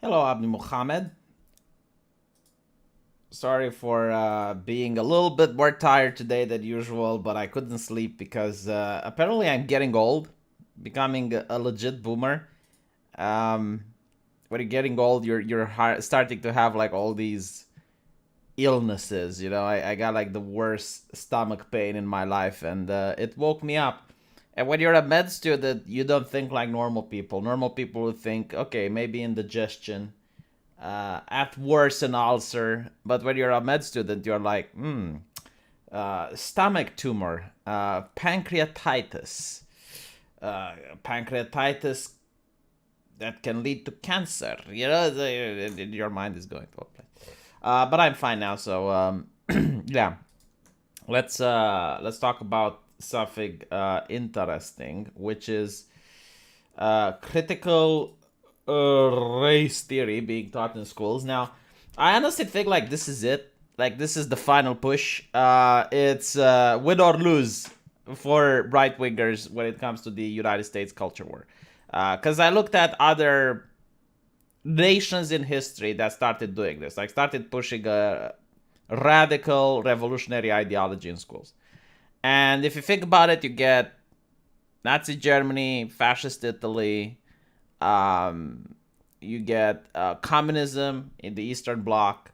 Hello, Abdi Muhammad. Sorry for being a little bit more tired today than usual, but I couldn't sleep because apparently I'm getting old, becoming a legit boomer. Um, when you're getting old, you're starting to have like all these illnesses. I got like the worst stomach pain in my life, and it woke me up. And when you're a med student, you don't think like normal people. Normal people would think, okay, maybe indigestion, at worst an ulcer. But when you're a med student, you're like, stomach tumor, pancreatitis, uh, pancreatitis that can lead to cancer. Your mind is going to a place. But I'm fine now, so yeah. Let's talk about something interesting, which is critical race theory being taught in schools. Now, I honestly think like this is it. Like this is the final push. It's win or lose for right wingers when it comes to the United States culture war. Because I looked at other nations in history that started doing this, like started pushing a radical revolutionary ideology in schools. And if you think about it, you get Nazi Germany, fascist Italy, you get communism in the Eastern Bloc,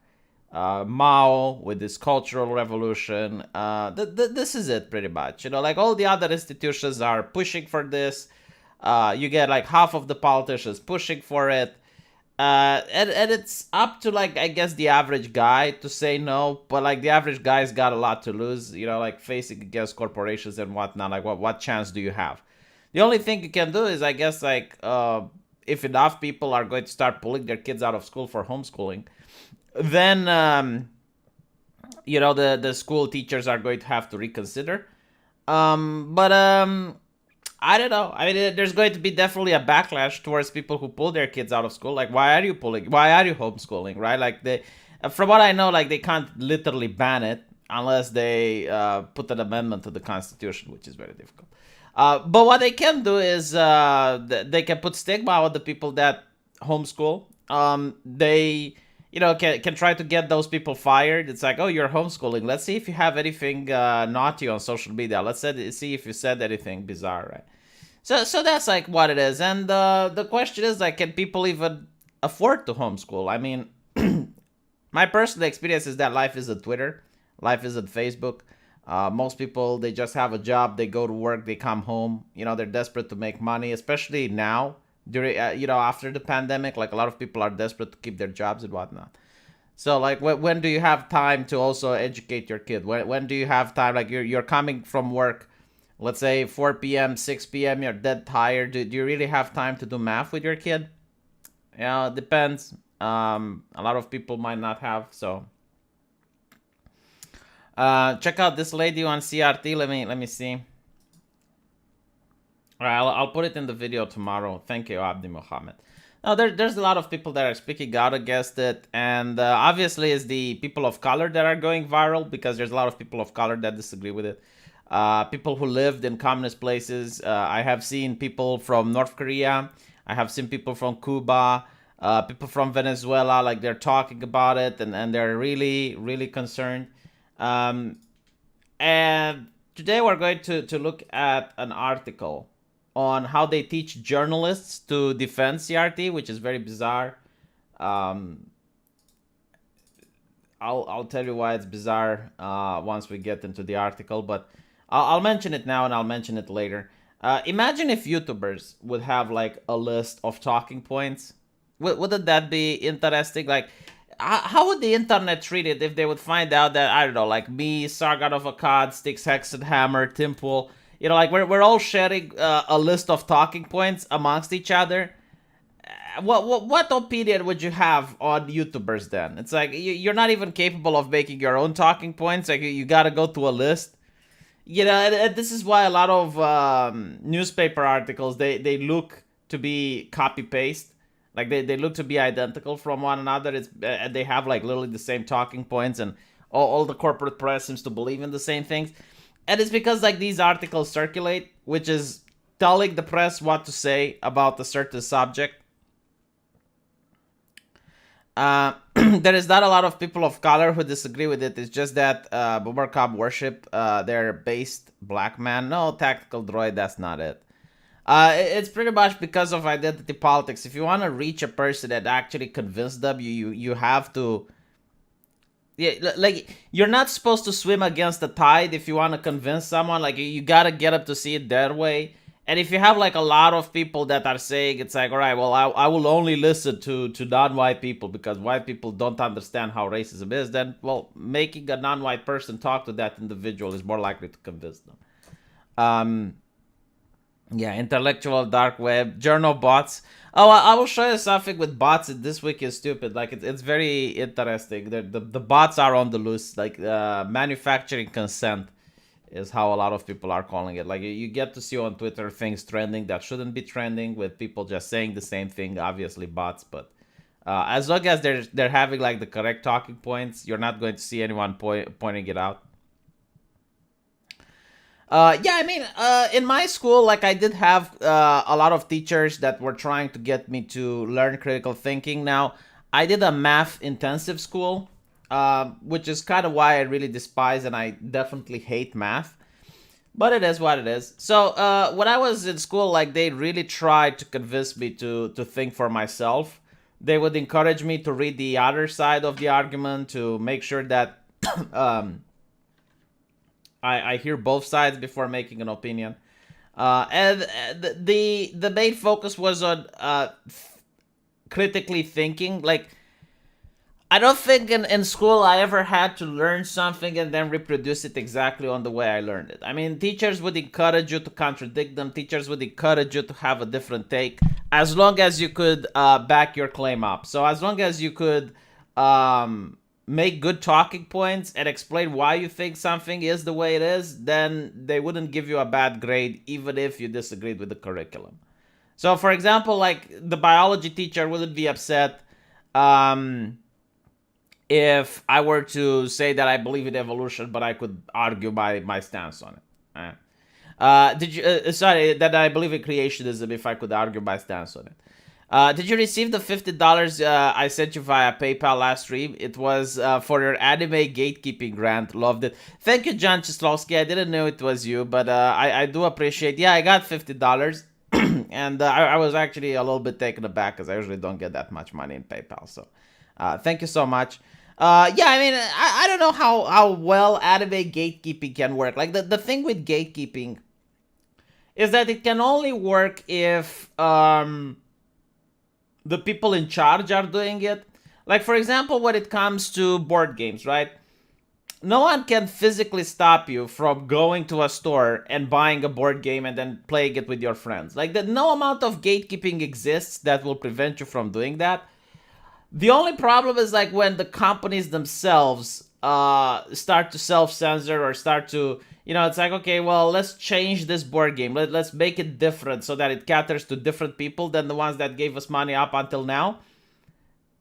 Mao with this cultural revolution. This is it pretty much. Like all the other institutions are pushing for this. You get like half of the politicians pushing for it. And it's up to like I guess the average guy to say no, but like the average guy's got a lot to lose, like facing against corporations and whatnot. Like what chance do you have? The only thing you can do is I guess like if enough people are going to start pulling their kids out of school for homeschooling, then the school teachers are going to have to reconsider. But I don't know. I mean, there's going to be definitely a backlash towards people who pull their kids out of school. Like, why are you pulling? Why are you homeschooling? Right? Like, from what I know, like they can't literally ban it unless they put an amendment to the Constitution, which is very difficult. But what they can do is they can put stigma on the people that homeschool. They can try to get those people fired. It's like, oh, you're homeschooling. Let's see if you have anything naughty on social media. See if you said anything bizarre, right? So that's like what it is. And the question is like, can people even afford to homeschool? I mean, my personal experience is that life isn't Twitter, life isn't Facebook. Most people, they just have a job, they go to work, they come home. They're desperate to make money, especially now during after the pandemic. Like a lot of people are desperate to keep their jobs and whatnot. So like when do you have time to also educate your kid? When do you have time? Like you're coming from work, let's say 4 p.m., 6 p.m., you're dead tired. Do you really have time to do math with your kid? It depends. A lot of people might not have. So check out this lady on CRT. Let me see. All right, I'll put it in the video tomorrow. Thank you, Abdi Mohammed. Now, there's a lot of people that are speaking out against it, and obviously it's the people of color that are going viral because there's a lot of people of color that disagree with it. People who lived in communist places. I have seen people from North Korea. I have seen people from Cuba. People from Venezuela. Like they're talking about it, and they're really, really concerned. Um, and today we're going to look at an article on how they teach journalists to defend CRT, which is very bizarre. Um, I'll tell you why it's bizarre once we get into the article, but I'll mention it now and I'll mention it later. Imagine if YouTubers would have like a list of talking points. Wouldn't that be interesting? Like, how would the internet treat it if they would find out that, I don't know, like me, Sargon of Akkad, Styx Hexenhammer, Timpool, like we're all sharing a list of talking points amongst each other. What opinion would you have on YouTubers then? It's like you're not even capable of making your own talking points. Like you gotta go to a list. And this is why a lot of newspaper articles they look to be copy paste. Like they look to be identical from one another. They have like literally the same talking points, and all the corporate press seems to believe in the same things. And it's because like these articles circulate, which is telling the press what to say about a certain subject. There is not a lot of people of color who disagree with it. It's just that Boomer Cobb worship their based black man. No, tactical droid, that's not it. It's pretty much because of identity politics. If you want to reach a person and actually convince them, you have to. Yeah, like you're not supposed to swim against the tide if you want to convince someone. Like you gotta get up to see it their way. And if you have like a lot of people that are saying it's like, all right, well, I will only listen to non-white people because white people don't understand how racism is, then, well, making a non-white person talk to that individual is more likely to convince them. Yeah, intellectual dark web, journal bots. Oh, I will show you something with bots. This week is stupid. Like it's very interesting. The bots are on the loose. Like manufacturing consent is how a lot of people are calling it. Like you get to see on Twitter things trending that shouldn't be trending, with people just saying the same thing. Obviously bots, but as long as they're having like the correct talking points, you're not going to see anyone pointing it out. Yeah, I mean, in my school, like I did have a lot of teachers that were trying to get me to learn critical thinking. Now, I did a math intensive school, which is kind of why I really despise and I definitely hate math. But it is what it is. So when I was in school, like they really tried to convince me to think for myself. They would encourage me to read the other side of the argument to make sure that I hear both sides before making an opinion. And the main focus was on critically thinking. Like, I don't think in school I ever had to learn something and then reproduce it exactly on the way I learned it. I mean, teachers would encourage you to contradict them. Teachers would encourage you to have a different take, as long as you could back your claim up. So as long as you could make good talking points and explain why you think something is the way it is, then they wouldn't give you a bad grade, even if you disagreed with the curriculum. So, for example, like the biology teacher wouldn't be upset if I were to say that I believe in evolution, but I could argue my stance on it. Sorry, that I believe in creationism if I could argue my stance on it. Did you receive the $50 I sent you via PayPal last stream? It was for your anime gatekeeping grant. Loved it. Thank you, John Chislowski. I didn't know it was you, but I do appreciate. Yeah, I got $50, and I was actually a little bit taken aback because I usually don't get that much money in PayPal. So, thank you so much. Yeah, I mean, I don't know how well anime gatekeeping can work. Like the thing with gatekeeping is that it can only work if the people in charge are doing it. Like, for example, when it comes to board games, right? No one can physically stop you from going to a store and buying a board game and then playing it with your friends. Like, no amount of gatekeeping exists that will prevent you from doing that. The only problem is like when the companies themselves start to self-censor or start to, it's like, okay, well, let's change this board game. Let's make it different so that it caters to different people than the ones that gave us money up until now.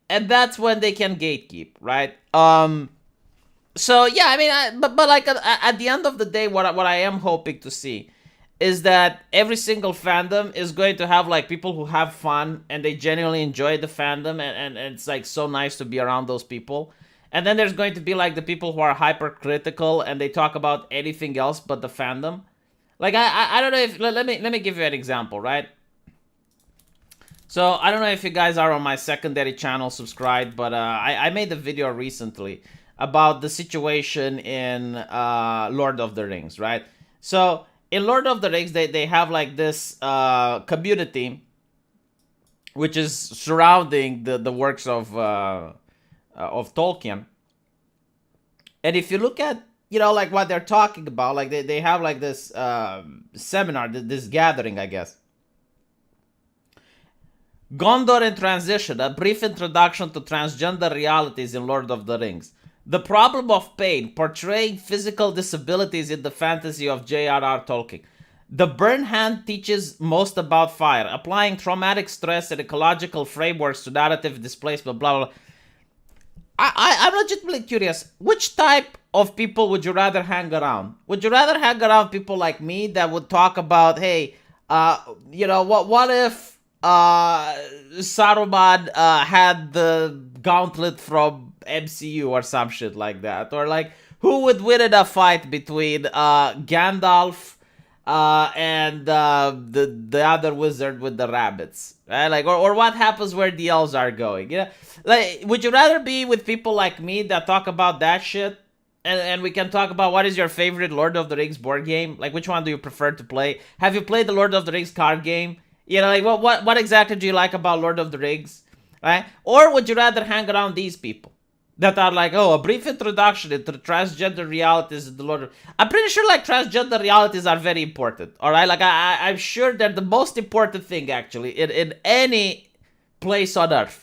And that's when they can gatekeep, right? So yeah, I mean, but like at the end of the day, what I am hoping to see is that every single fandom is going to have like people who have fun and they genuinely enjoy the fandom and it's like so nice to be around those people. And then there's going to be like the people who are hypercritical and they talk about anything else but the fandom. Like I don't know if let me give you an example, right? So I don't know if you guys are on my secondary channel subscribed, but I made a video recently about the situation in Lord of the Rings, right? So in Lord of the Rings, they have like this community which is surrounding the works of Tolkien. And if you look at, like what they're talking about, like they have like this seminar, this gathering, I guess. Gondor in Transition, a brief introduction to transgender realities in Lord of the Rings. The problem of pain, portraying physical disabilities in the fantasy of J.R.R. Tolkien. The Burn Hand teaches most about fire, applying traumatic stress and ecological frameworks to narrative displacement, blah, blah, blah. I'm legitimately curious, which type of people would you rather hang around? Would you rather hang around people like me that would talk about, hey, what if Saruman had the gauntlet from MCU or some shit like that, or like who would win in a fight between Gandalf and the other wizard with the rabbits, right? Like, or what happens where the elves are going? You know, like, would you rather be with people like me that talk about that shit? And we can talk about what is your favorite Lord of the Rings board game? Like, which one do you prefer to play? Have you played the Lord of the Rings card game? You know, like, what exactly do you like about Lord of the Rings? Right? Or would you rather hang around these people that are like, oh, a brief introduction into transgender realities in the Lord of... I'm pretty sure, like, transgender realities are very important, all right? Like, I'm sure they're the most important thing, actually, in any place on Earth.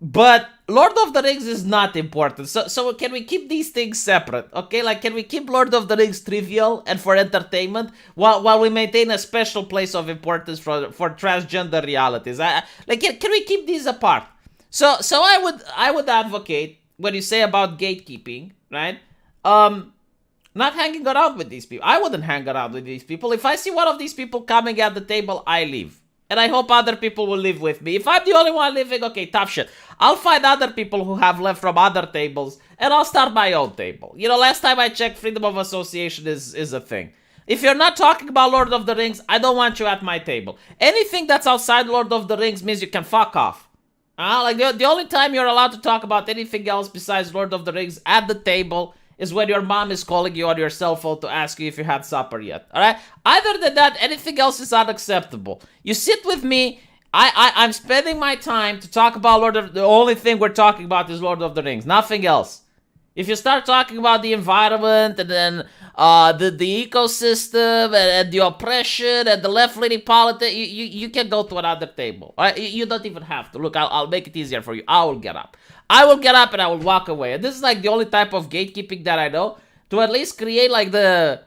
But Lord of the Rings is not important. So can we keep these things separate? Okay, like, can we keep Lord of the Rings trivial and for entertainment while we maintain a special place of importance for transgender realities? Like, can we keep these apart? So I would advocate when you say about gatekeeping, right? Not hanging around with these people. I wouldn't hang around with these people. If I see one of these people coming at the table, I leave. And I hope other people will live with me. If I'm the only one living, okay, tough shit. I'll find other people who have left from other tables, and I'll start my own table. You know, last time I checked, freedom of association is a thing. If you're not talking about Lord of the Rings, I don't want you at my table. Anything that's outside Lord of the Rings means you can fuck off. Like, the only time you're allowed to talk about anything else besides Lord of the Rings at the table is when your mom is calling you on your cell phone to ask you if you had supper yet, alright? Other than that, anything else is unacceptable. You sit with me, I'm spending my time to talk about the only thing we're talking about is Lord of the Rings, nothing else. If you start talking about the environment and then the ecosystem and the oppression and the left-leaning politics, you can go to another table. Right? You don't even have to. Look, I'll make it easier for you. I will get up. I will get up and I will walk away. And this is like the only type of gatekeeping that I know to at least create like the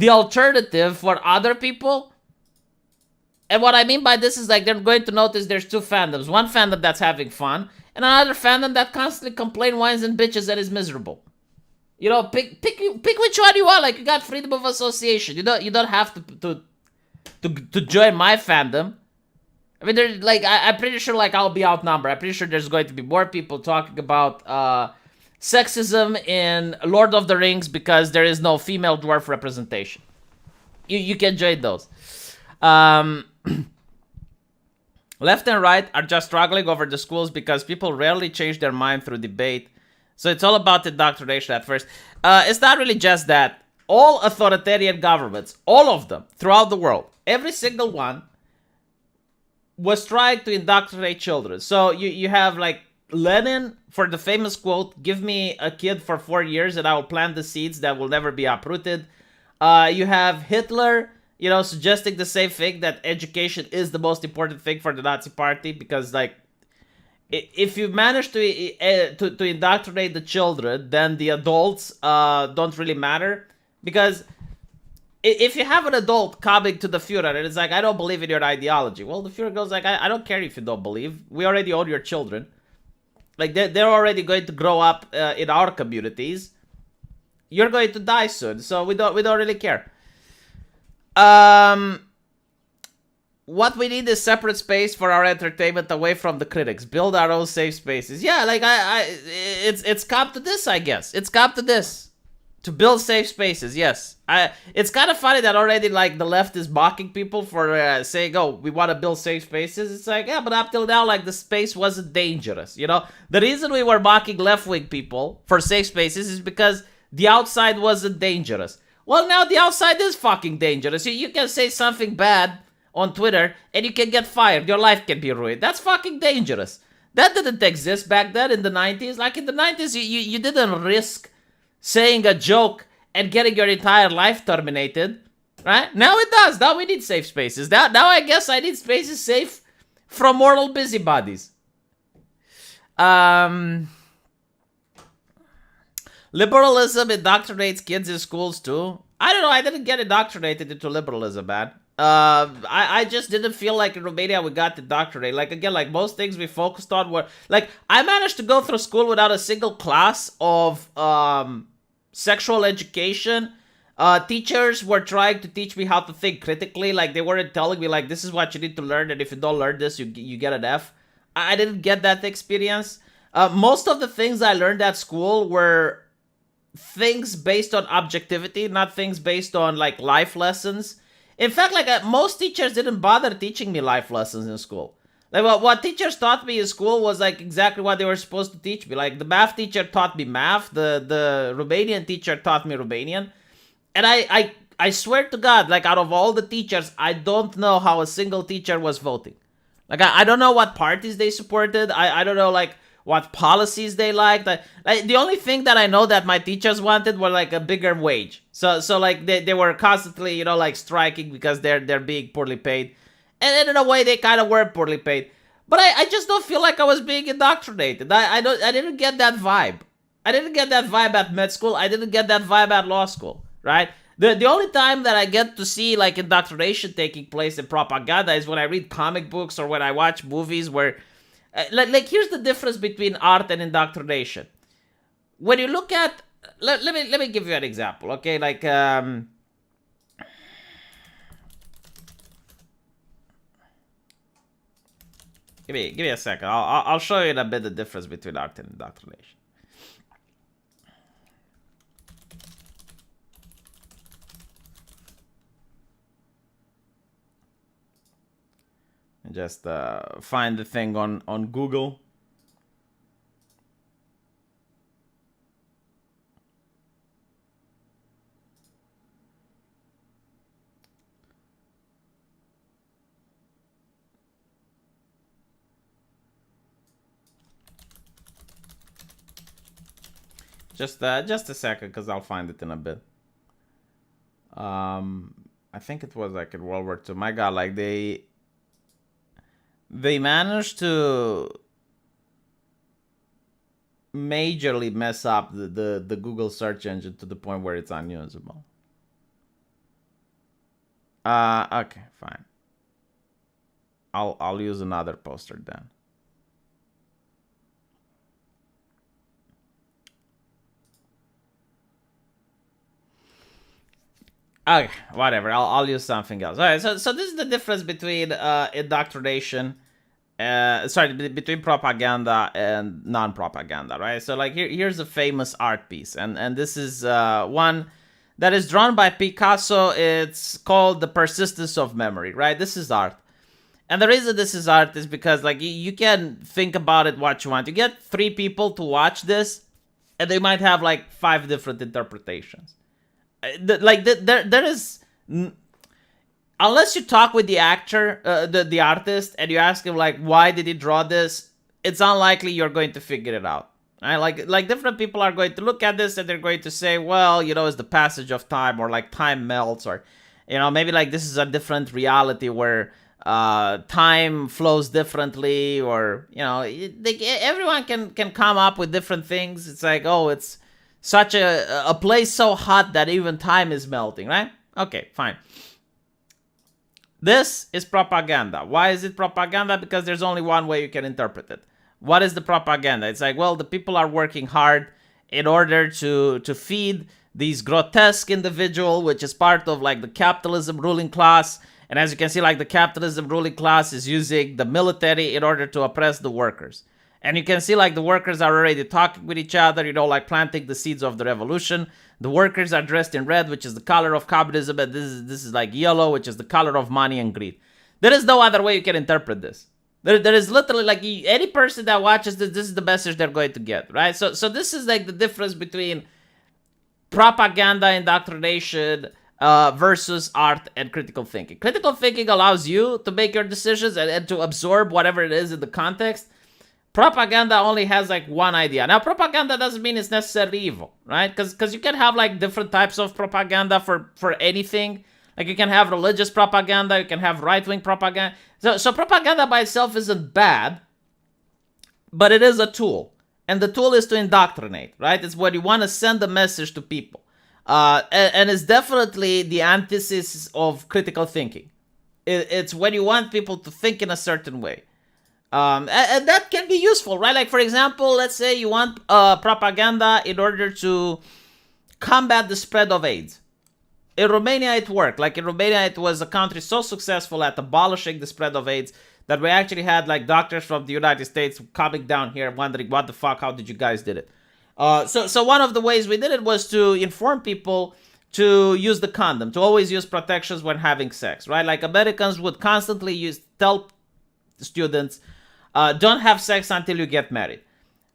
alternative for other people. And what I mean by this is like they're going to notice there's two fandoms. One fandom that's having fun and another fandom that constantly complains, whines, and bitches and is miserable. You know, pick which one you want. Like, you got freedom of association. You don't have to join my fandom. I mean, there's like I'm pretty sure like I'll be outnumbered. I'm pretty sure there's going to be more people talking about sexism in Lord of the Rings because there is no female dwarf representation. You can join those. Left and right are just struggling over the schools because people rarely change their mind through debate. So it's all about indoctrination at first. It's not really just that. All authoritarian governments, all of them throughout the world, every single one was trying to indoctrinate children. So you have like Lenin for the famous quote, "Give me a kid for 4 years and I will plant the seeds that will never be uprooted." You have Hitler, you know, suggesting the same thing, that education is the most important thing for the Nazi party because like if you manage to indoctrinate the children, then the adults don't really matter. Because if you have an adult coming to the Führer and it's like, "I don't believe in your ideology," well, the Führer goes like, I don't care if you don't believe. We already own your children. Like, they're already going to grow up in our communities. You're going to die soon, so we don't really care. What we need is separate space for our entertainment away from the critics. Build our own safe spaces. Yeah, like it's come to this, I guess. It's come to this. To build safe spaces, yes. It's kind of funny that already like the left is mocking people for saying, "Oh, we want to build safe spaces." It's like, yeah, but up till now, like the space wasn't dangerous. You know, the reason we were mocking left-wing people for safe spaces is because the outside wasn't dangerous. Well, now the outside is fucking dangerous. You can say something bad on Twitter and you can get fired. Your life can be ruined. That's fucking dangerous. That didn't exist back then in the 90s. Like in the 90s, you didn't risk saying a joke and getting your entire life terminated. Right? Now it does. Now we need safe spaces. Now I guess I need spaces safe from moral busybodies. Liberalism indoctrinates kids in schools too. I don't know. I didn't get indoctrinated into liberalism, man. I just didn't feel like in Romania we got indoctrinated. Like, again, like most things we focused on were like, I managed to go through school without a single class of sexual education. Teachers were trying to teach me how to think critically. Like, they weren't telling me, like, this is what you need to learn, and if you don't learn this, you get an F. I didn't get that experience. Most of the things I learned at school were things based on objectivity, not things based on, like, life lessons. In fact, like, most teachers didn't bother teaching me life lessons in school. Like, what teachers taught me in school was, like, exactly what they were supposed to teach me. Like, the math teacher taught me math. The Romanian teacher taught me Romanian. And I swear to God, like, out of all the teachers, I don't know how a single teacher was voting. Like, I don't know what parties they supported. I don't know, like, what policies they liked. Like, the only thing that I know that my teachers wanted were, like, a bigger wage. So like, they were constantly, like, striking because they're being poorly paid. And in a way, they kind of were poorly paid. But I just don't feel like I was being indoctrinated. I didn't get that vibe. I didn't get that vibe at med school. I didn't get that vibe at law school, right? The only time that I get to see, like, indoctrination taking place in propaganda is when I read comic books or when I watch movies where... like, here's the difference between art and indoctrination. When you look at... Let me give you an example, okay? Like, Give me a second. I'll show you in a bit the difference between art and indoctrination. And just find the thing on Google. Just a second, because I'll find it in a bit. I think it was like in World War II. My God, like they managed to majorly mess up the Google search engine to the point where it's unusable. Okay, fine. I'll use another poster then. Okay, whatever. I'll use something else. All right. So this is the difference between indoctrination, between propaganda and non-propaganda, right? So like here's a famous art piece, and this is one that is drawn by Picasso. It's called The Persistence of Memory, right? This is art. And the reason this is art is because, like, you can think about it what you want. You get 3 people to watch this, and they might have like 5 different interpretations. There is, unless you talk with the actor, the artist, and you ask him like, why did he draw this, it's unlikely you're going to figure it out. Right? Like different people are going to look at this and they're going to say, well, it's the passage of time, or like time melts, or maybe like this is a different reality where time flows differently, or everyone can come up with different things. It's like, oh, it's such a place so hot that even time is melting, right? Okay, fine. This is propaganda. Why is it propaganda? Because there's only one way you can interpret it. What is the propaganda? It's like, well, the people are working hard in order to feed these grotesque individual, which is part of like the capitalism ruling class. And as you can see, like the capitalism ruling class is using the military in order to oppress the workers. And you can see like the workers are already talking with each other, like planting the seeds of the revolution. The workers are dressed in red, which is the color of communism, and this is like yellow, which is the color of money and greed. There is no other way you can interpret this. There is literally like any person that watches this is the message they're going to get, right? So this is like the difference between propaganda, indoctrination, versus art and critical thinking. Critical thinking allows you to make your decisions and to absorb whatever it is in the context. Propaganda only has like one idea. Now, propaganda doesn't mean it's necessarily evil, right? Because you can have like different types of propaganda for anything. Like you can have religious propaganda, you can have right-wing propaganda. So propaganda by itself isn't bad, but it is a tool. And the tool is to indoctrinate, right? It's when you want to send a message to people. And it's definitely the antithesis of critical thinking. It's when you want people to think in a certain way. And that can be useful, right? Like, for example, let's say you want propaganda in order to combat the spread of AIDS. in Romania it worked. Like in Romania, it was a country so successful at abolishing the spread of AIDS that we actually had like doctors from the United States coming down here wondering what the fuck, how did you guys did it? So one of the ways we did it was to inform people to use the condom, to always use protections when having sex, right? Like Americans would constantly tell students, don't have sex until you get married.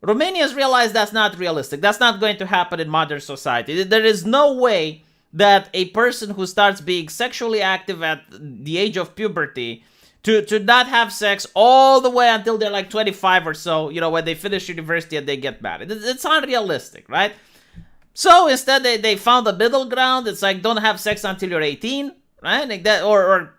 Romanians realize that's not realistic. That's not going to happen in modern society. There is no way that a person who starts being sexually active at the age of puberty to not have sex all the way until they're like 25 or so, when they finish university and they get married. It's unrealistic, right? So instead, they found a middle ground. It's like, don't have sex until you're 18, right? Like that, or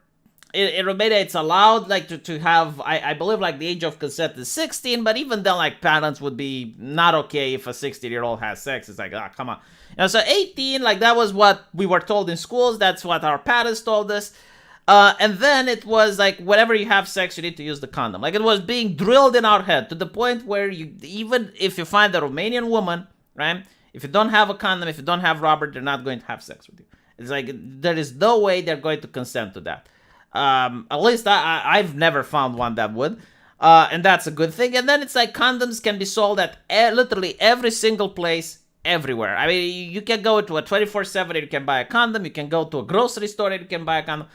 in Romania, it's allowed like to have, I believe like the age of consent is 16, but even then like parents would be not okay if a 16-year-old has sex. It's like, come on. So 18, like that was what we were told in schools. That's what our parents told us. And then it was like, whenever you have sex, you need to use the condom. Like it was being drilled in our head to the point where even if you find a Romanian woman, right? If you don't have a condom, if you don't have rubber, they're not going to have sex with you. It's like, there is no way they're going to consent to that. At least I've never found one that would. And that's a good thing. And then it's like condoms can be sold at literally every single place, everywhere. I mean, you can go to a 24/7 and you can buy a condom. You can go to a grocery store and you can buy a condom.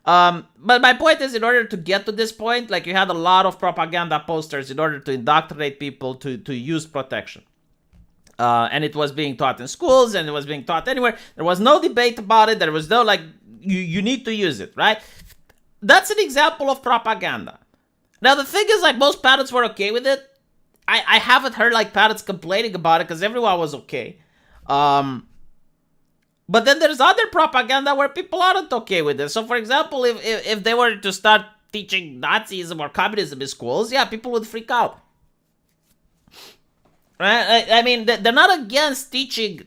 But my point is, in order to get to this point, like you had a lot of propaganda posters in order to indoctrinate people to use protection. And it was being taught in schools and it was being taught anywhere. There was no debate about it. There was no like, you need to use it, right? That's an example of propaganda. Now, the thing is, like, most parents were okay with it. I haven't heard like parents complaining about it because everyone was okay. But then there's other propaganda where people aren't okay with it. So, for example, if they were to start teaching Nazism or communism in schools, yeah, people would freak out. Right? I mean, they're not against teaching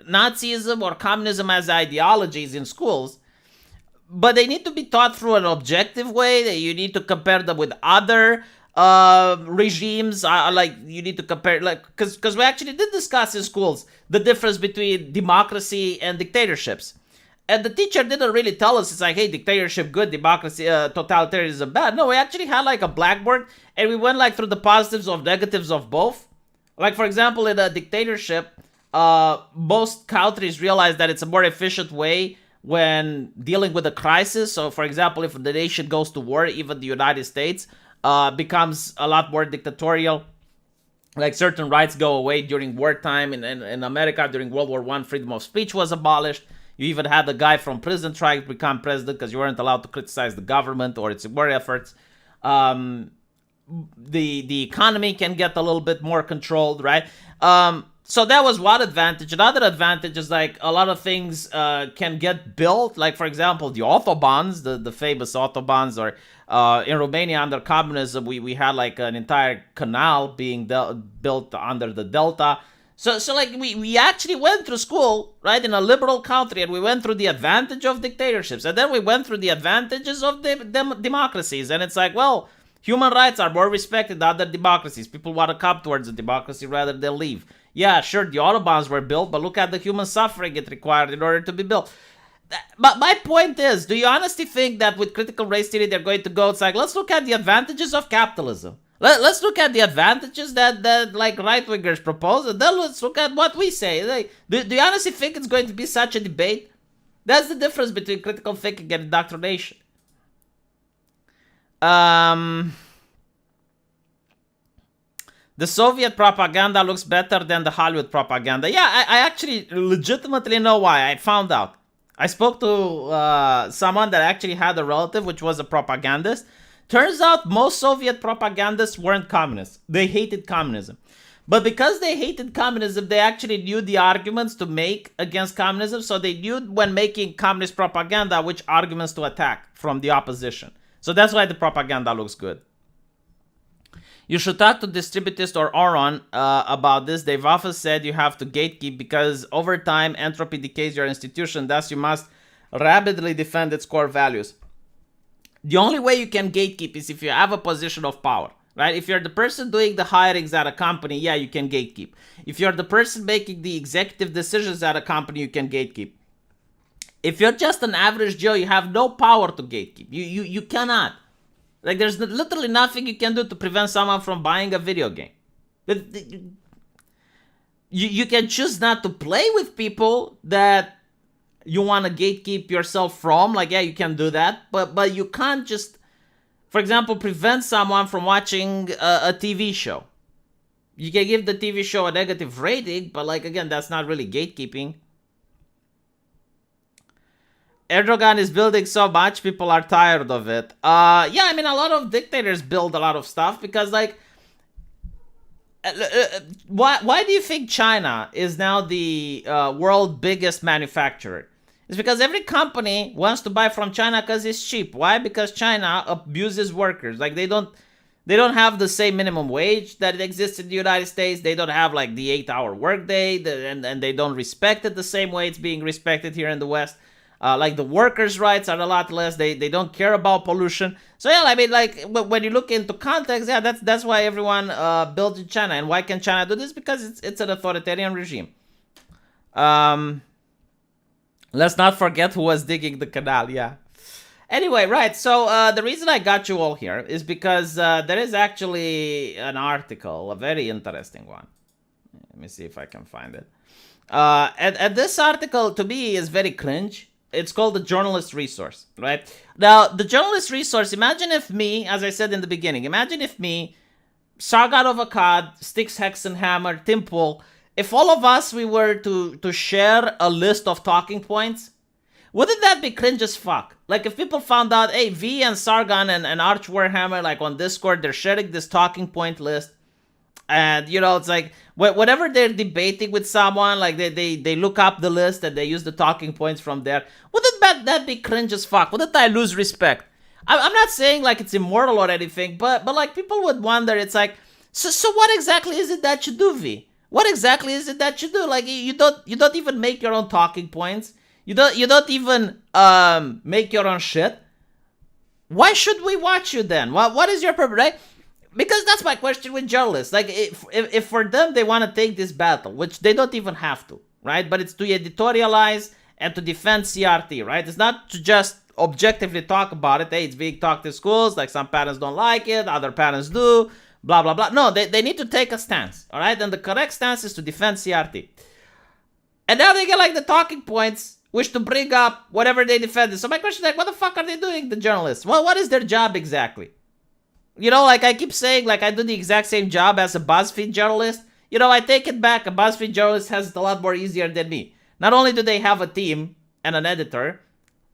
Nazism or communism as ideologies in schools, but they need to be taught through an objective way. That you need to compare them with other regimes. Like you need to compare, like, because we actually did discuss in schools the difference between democracy and dictatorships. And the teacher didn't really tell us, it's like, hey, dictatorship good, democracy, totalitarianism bad. No, we actually had like a blackboard and we went like through the positives or negatives of both. Like, for example, in a dictatorship, most countries realize that it's a more efficient way when dealing with a crisis. So, for example, if the nation goes to war, even the United States becomes a lot more dictatorial. Like, certain rights go away during wartime. In America, during World War I, freedom of speech was abolished. You even had a guy from prison trying to become president because you weren't allowed to criticize the government or its war efforts. The economy can get a little bit more controlled, right? So that was one advantage. Another advantage is like a lot of things can get built. Like, for example, the autobahns, the famous autobahns, or in Romania under communism, we had like an entire canal being built under the delta. So like we actually went through school, right, in a liberal country, and we went through the advantage of dictatorships, and then we went through the advantages of democracies, and it's like, well, human rights are more respected than other democracies. People want to come towards a democracy rather than leave. Yeah, sure, the autobahns were built, but look at the human suffering it required in order to be built. But my point is, do you honestly think that with critical race theory they're going to go, it's like, let's look at the advantages of capitalism. Let's look at the advantages that like right-wingers propose, and then let's look at what we say. Like, do you honestly think it's going to be such a debate? That's the difference between critical thinking and indoctrination. The Soviet propaganda looks better than the Hollywood propaganda. Yeah, I actually legitimately know why. I found out. I spoke to someone that actually had a relative which was a propagandist. Turns out most Soviet propagandists weren't communists. They hated communism. But because they hated communism, they actually knew the arguments to make against communism. So they knew when making communist propaganda which arguments to attack from the opposition. So that's why the propaganda looks good. You should talk to distributists or Oron about this. They've often said you have to gatekeep because over time entropy decays your institution. Thus you must rapidly defend its core values. The only way you can gatekeep is if you have a position of power, right? If you're the person doing the hirings at a company, yeah, you can gatekeep. If you're the person making the executive decisions at a company, you can gatekeep. If you're just an average Joe, you have no power to gatekeep. You cannot. Like, there's literally nothing you can do to prevent someone from buying a video game. You can choose not to play with people that you want to gatekeep yourself from. Like, yeah, you can do that. But you can't just, for example, prevent someone from watching a TV show. You can give the TV show a negative rating, but, like, again, that's not really gatekeeping. Erdogan is building so much, people are tired of it. Yeah, I mean, a lot of dictators build a lot of stuff because, like, why do you think China is now the world's biggest manufacturer? It's because every company wants to buy from China because it's cheap. Why? Because China abuses workers. Like, they don't have the same minimum wage that exists in the United States. They don't have, like, the 8-hour workday, and they don't respect it the same way it's being respected here in the West. Like, the workers' rights are a lot less. They don't care about pollution. So yeah, I mean, like, when you look into context, yeah, that's why everyone builds in China. And why can China do this? Because it's an authoritarian regime. Let's not forget who was digging the canal. Yeah. Anyway, right. So the reason I got you all here is because there is actually an article, a very interesting one. Let me see if I can find it. And this article, to me, is very cringe. It's called the Journalist Resource, right? Now, the Journalist Resource, imagine if me, as I said in the beginning, imagine if me, Sargon of Akkad, Styx Hexenhammer, Tim Pool, if all of us, we were to share a list of talking points, wouldn't that be cringe as fuck? Like, if people found out, hey, V and Sargon and Arch Warhammer, like, on Discord, they're sharing this talking point list, and, you know, it's like, whenever they're debating with someone, like, they look up the list and they use the talking points from there. Wouldn't that be cringe as fuck? Wouldn't I lose respect? I'm not saying, like, it's immoral or anything, but like, people would wonder, it's like, so what exactly is it that you do, V? What exactly is it that you do? Like, you don't even make your own talking points. You don't even make your own shit. Why should we watch you then? What is your purpose, right? Because that's my question with journalists. Like, if for them they want to take this battle, which they don't even have to, right? But it's to editorialize and to defend CRT, right? It's not to just objectively talk about it. Hey, it's being talked in schools. Like, some parents don't like it, other parents do, blah, blah, blah. No, they need to take a stance, all right? And the correct stance is to defend CRT. And now they get, like, the talking points, which to bring up whatever they defended. So my question is, like, what the fuck are they doing, the journalists? Well, what is their job exactly? You know, like, I keep saying, like, I do the exact same job as a BuzzFeed journalist. You know, I take it back. A BuzzFeed journalist has it a lot more easier than me. Not only do they have a team and an editor,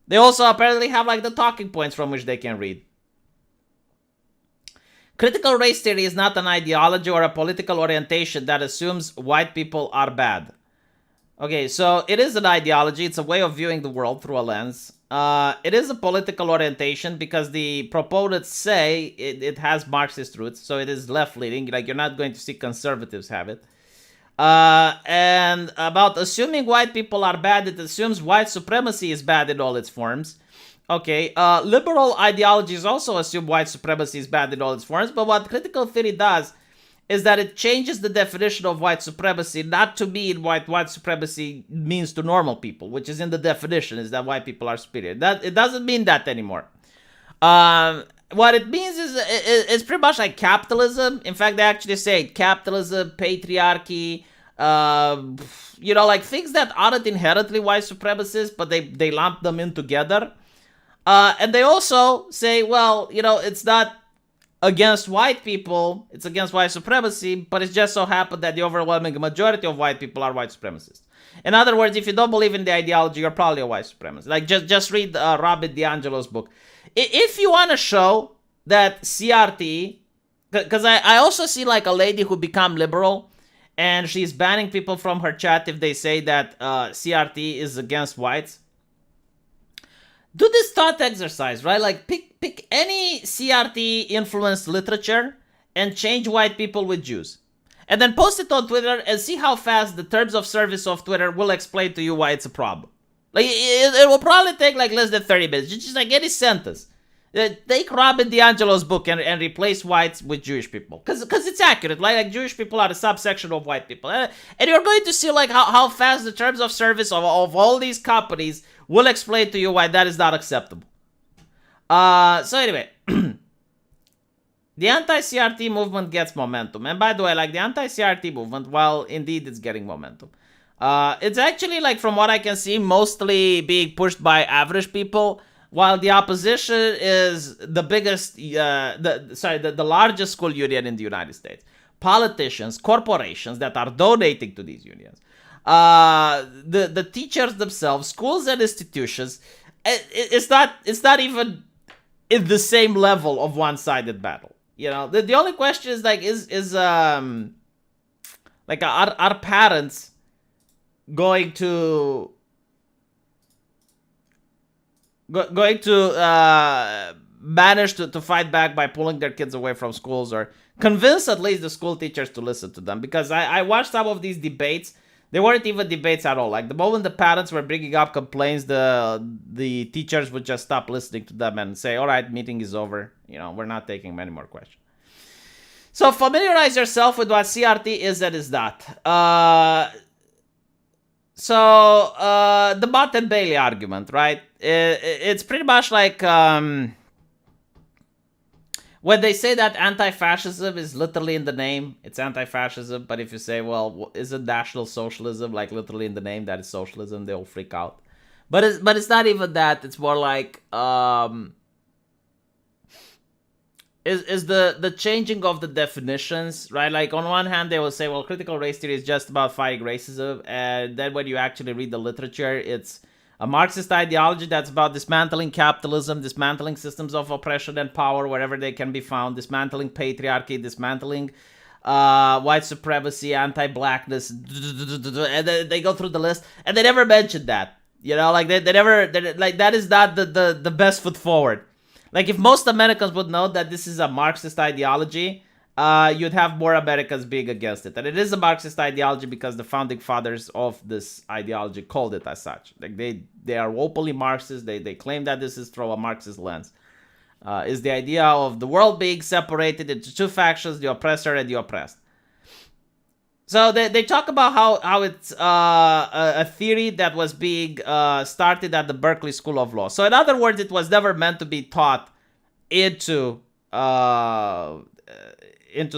they also apparently have, like, the talking points from which they can read. Critical race theory is not an ideology or a political orientation that assumes white people are bad. Okay, so it is an ideology. It's a way of viewing the world through a lens. It is a political orientation because the proponents say it has Marxist roots, so it is left-leaning. Like, you're not going to see conservatives have it. And about assuming white people are bad, it assumes white supremacy is bad in all its forms. Okay, liberal ideologies also assume white supremacy is bad in all its forms, but what critical theory does is that it changes the definition of white supremacy, not to mean white supremacy means to normal people, which is in the definition, is that white people are superior. That it doesn't mean that anymore. What it means is it's pretty much like capitalism. In fact, they actually say capitalism, patriarchy, you know, like things that aren't inherently white supremacists, but they lump them in together. And they also say, well, you know, it's not against white people, it's against white supremacy, but it just so happened that the overwhelming majority of white people are white supremacists. In other words, if you don't believe in the ideology, you're probably a white supremacist. Like, just read Robert DiAngelo's book. If you want to show that CRT, because I also see, like, a lady who become liberal, and she's banning people from her chat if they say that CRT is against whites. Do this thought exercise, right? Like, pick any CRT influenced literature and change white people with Jews. And then post it on Twitter and see how fast the terms of service of Twitter will explain to you why it's a problem. Like, it will probably take, like, less than 30 minutes. Just like any sentence. Take Robin DiAngelo's book and replace whites with Jewish people, because it's accurate. Like Jewish people are a subsection of white people, and you're going to see like how fast the terms of service of all these companies will explain to you why that is not acceptable. So anyway, the anti-CRT movement gets momentum, and by the way, like the anti-CRT movement, while indeed it's getting momentum, it's actually, like, from what I can see, mostly being pushed by average people. While the opposition is the biggest, the largest school union in the United States. Politicians, corporations that are donating to these unions. The teachers themselves, schools and institutions. It's not even in the same level of one-sided battle. You know, the only question is like, are parents going to manage to fight back by pulling their kids away from schools, or convince at least the school teachers to listen to them? Because I watched some of these debates. They weren't even debates at all. Like, the moment the parents were bringing up complaints, the teachers would just stop listening to them and say, all right, meeting is over. You know, we're not taking many more questions. So familiarize yourself with what CRT is and is not. So the Bott and Bailey argument, right? It's pretty much like when they say that anti-fascism is literally in the name, it's anti-fascism. But if you say, well, isn't National Socialism like literally in the name, that is socialism, they'll freak out. But it's not even that. It's more like is the changing of the definitions, right? Like, on one hand, they will say, well, critical race theory is just about fighting racism. And then when you actually read the literature, it's a Marxist ideology that's about dismantling capitalism, dismantling systems of oppression and power wherever they can be found, dismantling patriarchy, dismantling white supremacy, anti-blackness, and then they go through the list, and they never mentioned that. You know, like they never, like, that is not the best foot forward. Like, if most Americans would know that this is a Marxist ideology, you'd have more Americans being against it. And it is a Marxist ideology because the founding fathers of this ideology called it as such. Like, they are openly Marxist. They claim that this is through a Marxist lens. Is the idea of the world being separated into two factions, the oppressor and the oppressed. So they talk about how it's a theory that was being started at the Berkeley School of Law. So in other words, it was never meant to be taught into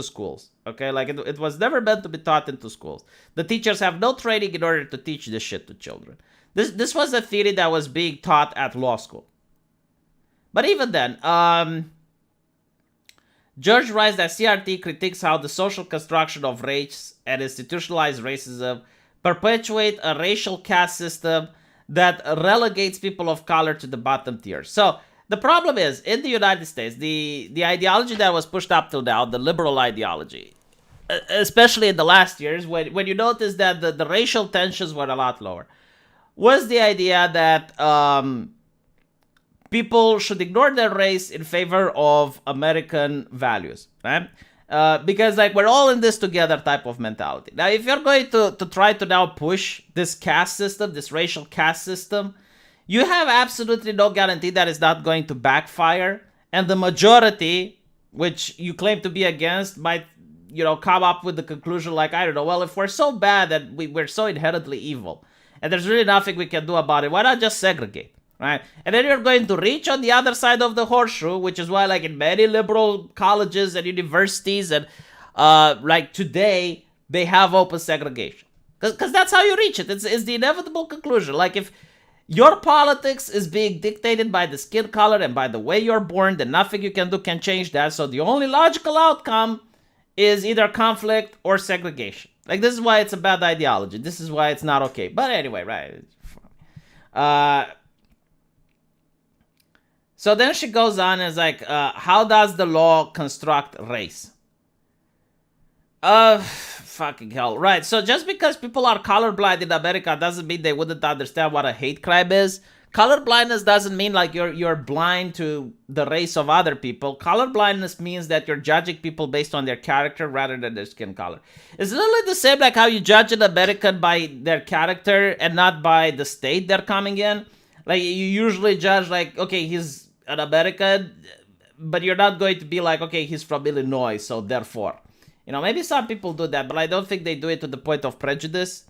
schools. Okay, like it was never meant to be taught into schools. The teachers have no training in order to teach this shit to children. This was a theory that was being taught at law school. But even then, George writes that CRT critiques how the social construction of race and institutionalized racism perpetuate a racial caste system that relegates people of color to the bottom tier. So the problem is, in the United States, the ideology that was pushed up till now, the liberal ideology, especially in the last years, when you notice that the racial tensions were a lot lower, was the idea that people should ignore their race in favor of American values, right? Because, like, we're all in this together type of mentality. Now, if you're going to try to now push this caste system, this racial caste system, you have absolutely no guarantee that it's not going to backfire. And the majority, which you claim to be against, might, come up with the conclusion like, I don't know, well, if we're so bad that we're so inherently evil, and there's really nothing we can do about it, why not just segregate? Right? And then you're going to reach on the other side of the horseshoe, which is why, like, in many liberal colleges and universities and like today, they have open segregation. Because that's how you reach it. It's the inevitable conclusion. Like, if your politics is being dictated by the skin color and by the way you're born, then nothing you can do can change that. So the only logical outcome is either conflict or segregation. Like, this is why it's a bad ideology. This is why it's not okay. But anyway, right. So then she goes on and is like, how does the law construct race? Fucking hell. Right, so just because people are colorblind in America doesn't mean they wouldn't understand what a hate crime is. Colorblindness doesn't mean like you're blind to the race of other people. Colorblindness means that you're judging people based on their character rather than their skin color. It's literally the same like how you judge an American by their character and not by the state they're coming in. Like, you usually judge like, okay, he's an American, but you're not going to be like, okay, he's from Illinois, so therefore. Maybe some people do that, but I don't think they do it to the point of prejudice.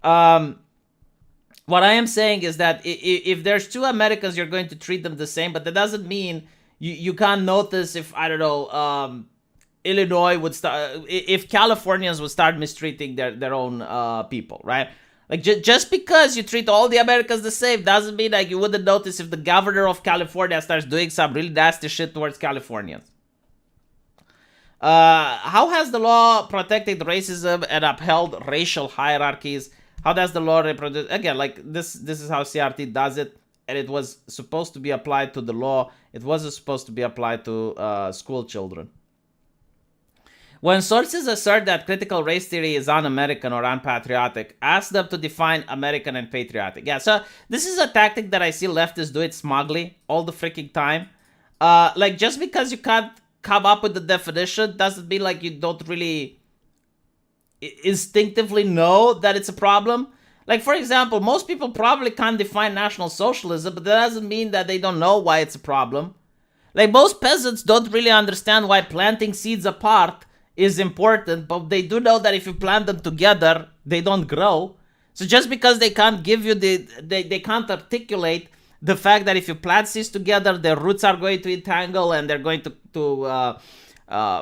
What I am saying is that if there's two Americans, you're going to treat them the same, but that doesn't mean you can't notice if, I don't know, Illinois would start, if Californians would start mistreating their own people, right? Like, just because you treat all the Americans the same doesn't mean like you wouldn't notice if the governor of California starts doing some really nasty shit towards Californians. How has the law protected racism and upheld racial hierarchies? How does the law reproduce? Again, like this is how CRT does it, and it was supposed to be applied to the law. It wasn't supposed to be applied to school children. When sources assert that critical race theory is un-American or unpatriotic, ask them to define American and patriotic. Yeah, so this is a tactic that I see leftists do it smugly all the freaking time. Like, just because you can't come up with the definition doesn't mean like you don't really instinctively know that it's a problem. Like, for example, most people probably can't define National Socialism, but that doesn't mean that they don't know why it's a problem. Like, most peasants don't really understand why planting seeds apart is important, but they do know that if you plant them together, they don't grow. So just because they can't give you they can't articulate the fact that if you plant seeds together, their roots are going to entangle and they're going to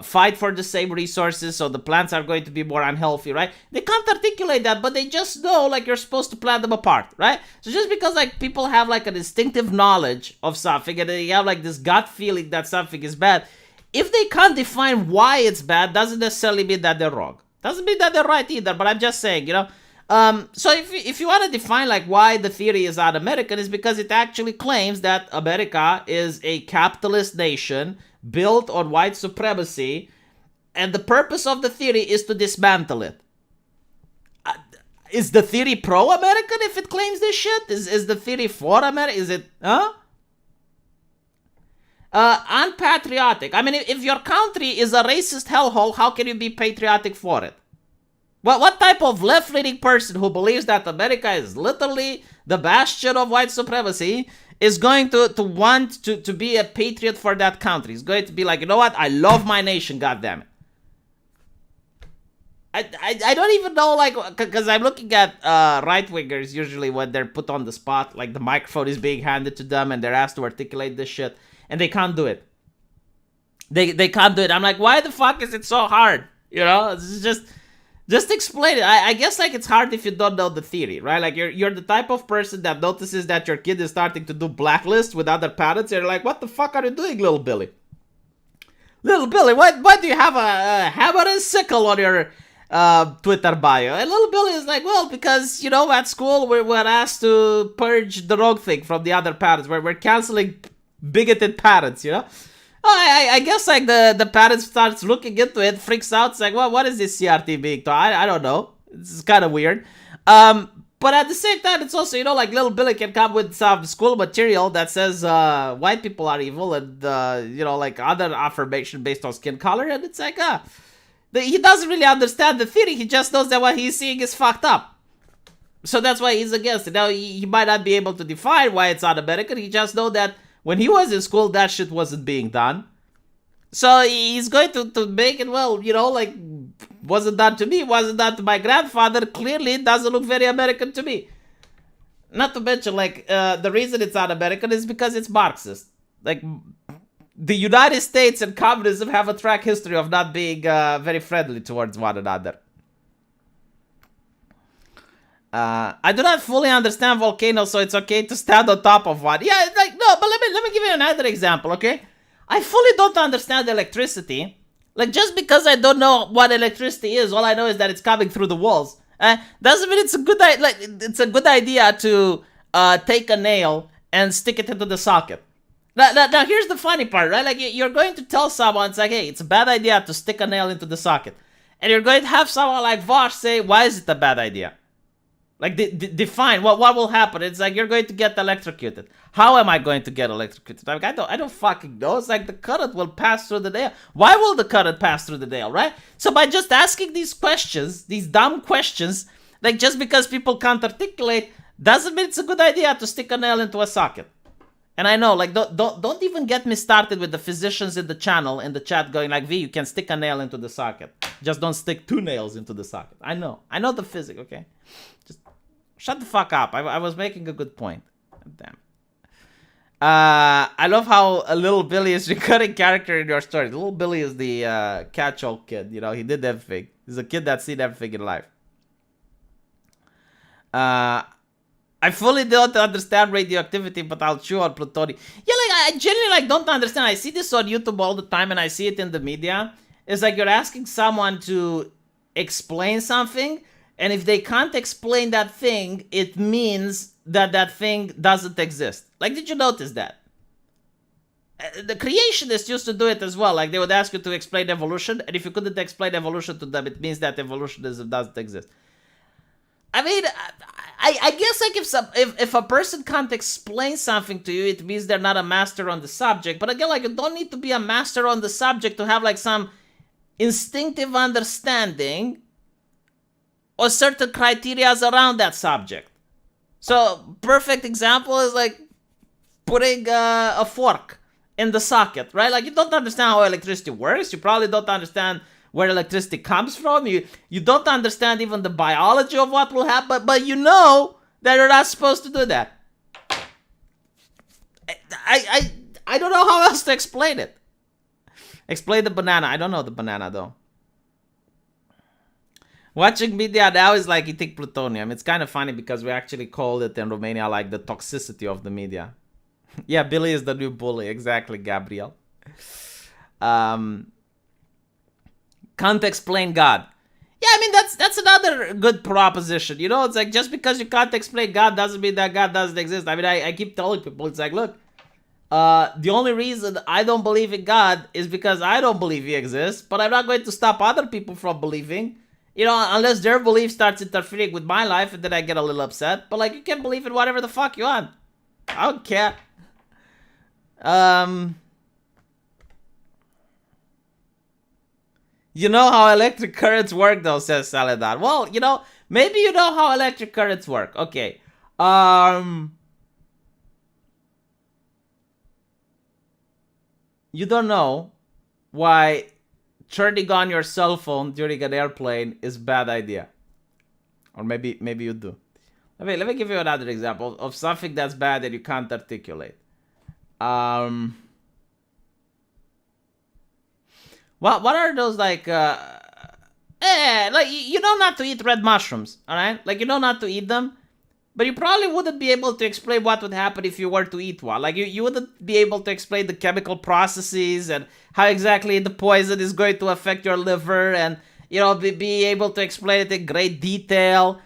fight for the same resources, so the plants are going to be more unhealthy, right? They can't articulate that, but they just know like you're supposed to plant them apart, right? So just because like people have like an instinctive knowledge of something and they have like this gut feeling that something is bad, if they can't define why it's bad, doesn't necessarily mean that they're wrong. Doesn't mean that they're right either, but I'm just saying, so if you want to define like why the theory is un-American, is because it actually claims that America is a capitalist nation built on white supremacy, and the purpose of the theory is to dismantle it. Is the theory pro-American if it claims this shit? Is the theory for America? Is it, unpatriotic. I mean, if your country is a racist hellhole, how can you be patriotic for it? What type of left-leaning person who believes that America is literally the bastion of white supremacy is going to want to be a patriot for that country? He's going to be like, you know what? I love my nation, goddammit. I don't even know, like, because I'm looking at right-wingers usually when they're put on the spot, like the microphone is being handed to them and they're asked to articulate this shit. And they can't do it. They can't do it. I'm like, why the fuck is it so hard? It's just explain it. I guess like it's hard if you don't know the theory, right? Like you're the type of person that notices that your kid is starting to do blacklist with other parents. And you're like, what the fuck are you doing, little Billy? Little Billy, why do you have a hammer and sickle on your Twitter bio? And little Billy is like, well, because at school we're asked to purge the wrong thing from the other parents. We're canceling bigoted parents, I guess like the parents starts looking into it, freaks out. It's like, well, what is this CRT being taught? I don't know. It's kind of weird. But at the same time, it's also, like little Billy can come with some school material that says white people are evil and, like other affirmation based on skin color. And it's like, he doesn't really understand the theory. He just knows that what he's seeing is fucked up. So that's why he's against it. Now, he might not be able to define why it's un-American. He just knows that when he was in school, that shit wasn't being done. So he's going to make it, well, like, wasn't done to me, wasn't done to my grandfather. Clearly, it doesn't look very American to me. Not to mention, like, the reason it's un-American is because it's Marxist. Like, the United States and communism have a track history of not being very friendly towards one another. I do not fully understand volcanoes, so it's okay to stand on top of one. Yeah, like, no, but let me give you another example, okay? I fully don't understand electricity. Like, just because I don't know what electricity is, all I know is that it's coming through the walls. Doesn't mean it's a good idea. Like, it's a good idea to take a nail and stick it into the socket. Now, here's the funny part, right? Like, you're going to tell someone, it's like, hey, it's a bad idea to stick a nail into the socket. And you're going to have someone like Vosh say, why is it a bad idea? Like, define what will happen. It's like you're going to get electrocuted. How am I going to get electrocuted? Like, I don't fucking know. It's like the current will pass through the nail. Why will the current pass through the nail, right? So by just asking these questions, these dumb questions, like just because people can't articulate, doesn't mean it's a good idea to stick a nail into a socket. And I know, like, don't even get me started with the physicians in the channel, in the chat going like, V, you can stick a nail into the socket. Just don't stick 2 nails into the socket. I know the physics, okay? Just shut the fuck up. I was making a good point. Damn. I love how a little Billy is recurring character in your story. Little Billy is the catch-all kid. You know, he did everything. He's a kid that's seen everything in life. I fully don't understand radioactivity, but I'll chew on plutonium. Yeah, like, I genuinely, like, don't understand. I see this on YouTube all the time, and I see it in the media. It's like you're asking someone to explain something, and if they can't explain that thing, it means that that thing doesn't exist. Like, did you notice that? The creationists used to do it as well. Like, they would ask you to explain evolution, and if you couldn't explain evolution to them, it means that evolutionism doesn't exist. I mean, I guess, like, if a person can't explain something to you, it means they're not a master on the subject. But again, like, you don't need to be a master on the subject to have, like, some instinctive understanding or certain criteria around that subject. So, perfect example is, like, putting a fork in the socket, right? Like, you don't understand how electricity works. You probably don't understand where electricity comes from. You don't understand even the biology of what will happen, but you know that you're not supposed to do that. I don't know how else to explain it. Explain the banana. I don't know the banana, though. Watching media now is like eating plutonium. It's kind of funny because we actually call it in Romania like the toxicity of the media. Yeah, Billy is the new bully. Exactly, Gabriel. Can't explain God. Yeah, I mean, that's another good proposition. You know, it's like, just because you can't explain God doesn't mean that God doesn't exist. I mean, I keep telling people, it's like, look, the only reason I don't believe in God is because I don't believe he exists, but I'm not going to stop other people from believing. You know, unless their belief starts interfering with my life, and then I get a little upset. But, like, you can believe in whatever the fuck you want. I don't care. You know how electric currents work, though, says Saladar. Well, you know, maybe you know how electric currents work. Okay. You don't know why turning on your cell phone during an airplane is a bad idea. Or maybe you do. Let me give you another example of something that's bad that you can't articulate. What are those, like, like, you know not to eat red mushrooms, alright? Like, you know not to eat them, but you probably wouldn't be able to explain what would happen if you were to eat one. Like, you wouldn't be able to explain the chemical processes and how exactly the poison is going to affect your liver, and, you know, be able to explain it in great detail.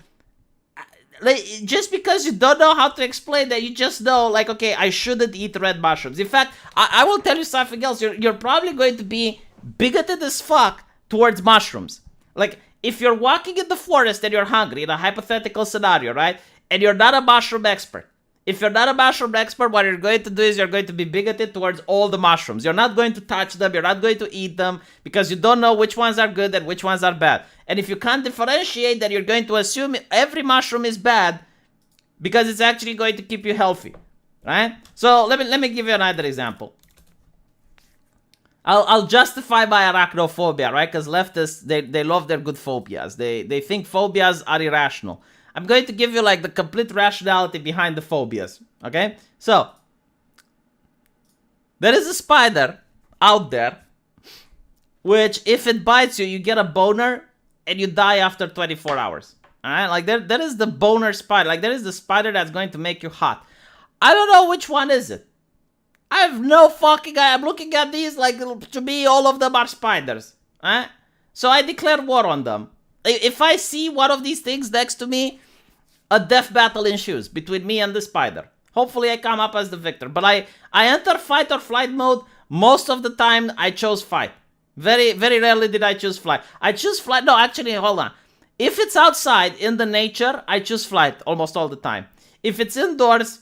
Like, just because you don't know how to explain that, you just know, like, okay, I shouldn't eat red mushrooms. In fact, I will tell you something else. You're probably going to be bigoted as fuck towards mushrooms. Like, if you're walking in the forest and you're hungry, in a hypothetical scenario, right? And you're not a mushroom expert. If you're not a mushroom expert, what you're going to do is you're going to be bigoted towards all the mushrooms. You're not going to touch them. You're not going to eat them because you don't know which ones are good and which ones are bad. And if you can't differentiate, then you're going to assume every mushroom is bad because it's actually going to keep you healthy, right? So let me give you another example. I'll justify my arachnophobia, right? Because leftists, they love their good phobias. They think phobias are irrational. I'm going to give you, like, the complete rationality behind the phobias, okay? So, there is a spider out there, which, if it bites you, you get a boner, and you die after 24 hours, alright? Like, there is the boner spider. Like, there is the spider that's going to make you hot. I don't know which one is it. I have no fucking idea. I'm looking at these, like, to me, all of them are spiders, alright? So, I declare war on them. If I see one of these things next to me, a death battle ensues between me and the spider. Hopefully I come up as the victor. But I enter fight or flight mode. Most of the time I chose fight. Very, very rarely did I choose flight. I choose flight. No, actually, hold on. If it's outside in the nature, I choose flight almost all the time. If it's indoors,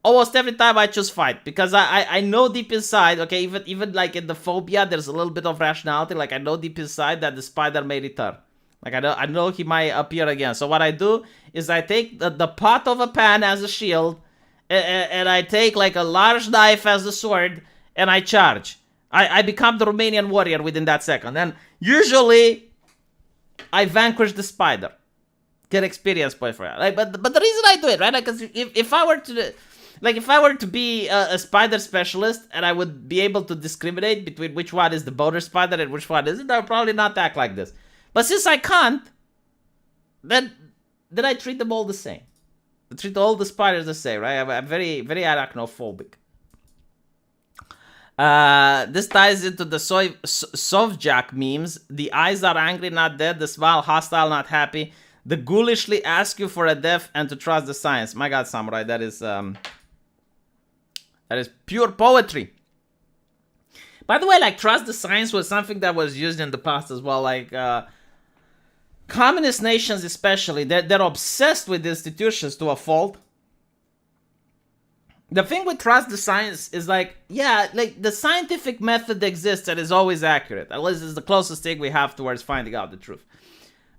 almost every time I choose fight. Because I know deep inside, okay, even like in the phobia, there's a little bit of rationality. Like, I know deep inside that the spider may return. Like, I know he might appear again. So what I do is I take the pot of a pan as a shield, and I take like a large knife as the sword and I charge. I become the Romanian warrior within that second. And usually I vanquish the spider. Get experience point for it. Like, but the reason I do it, right? Like, cause if I were to, like, if I were to be a spider specialist and I would be able to discriminate between which one is the boner spider and which one isn't, I would probably not act like this. But since I can't, then I treat them all the same. I treat all the spiders the same, right? I'm very, very arachnophobic. This ties into the Sovjak memes. The eyes are angry, not dead. The smile, hostile, not happy. The ghoulishly ask you for a death and to trust the science. My God, Samurai, that is pure poetry. By the way, like, trust the science was something that was used in the past as well. Like, communist nations especially, they're obsessed with institutions to a fault. The thing with trust the science is like, yeah, like, the scientific method exists and is always accurate. At least it's the closest thing we have towards finding out the truth.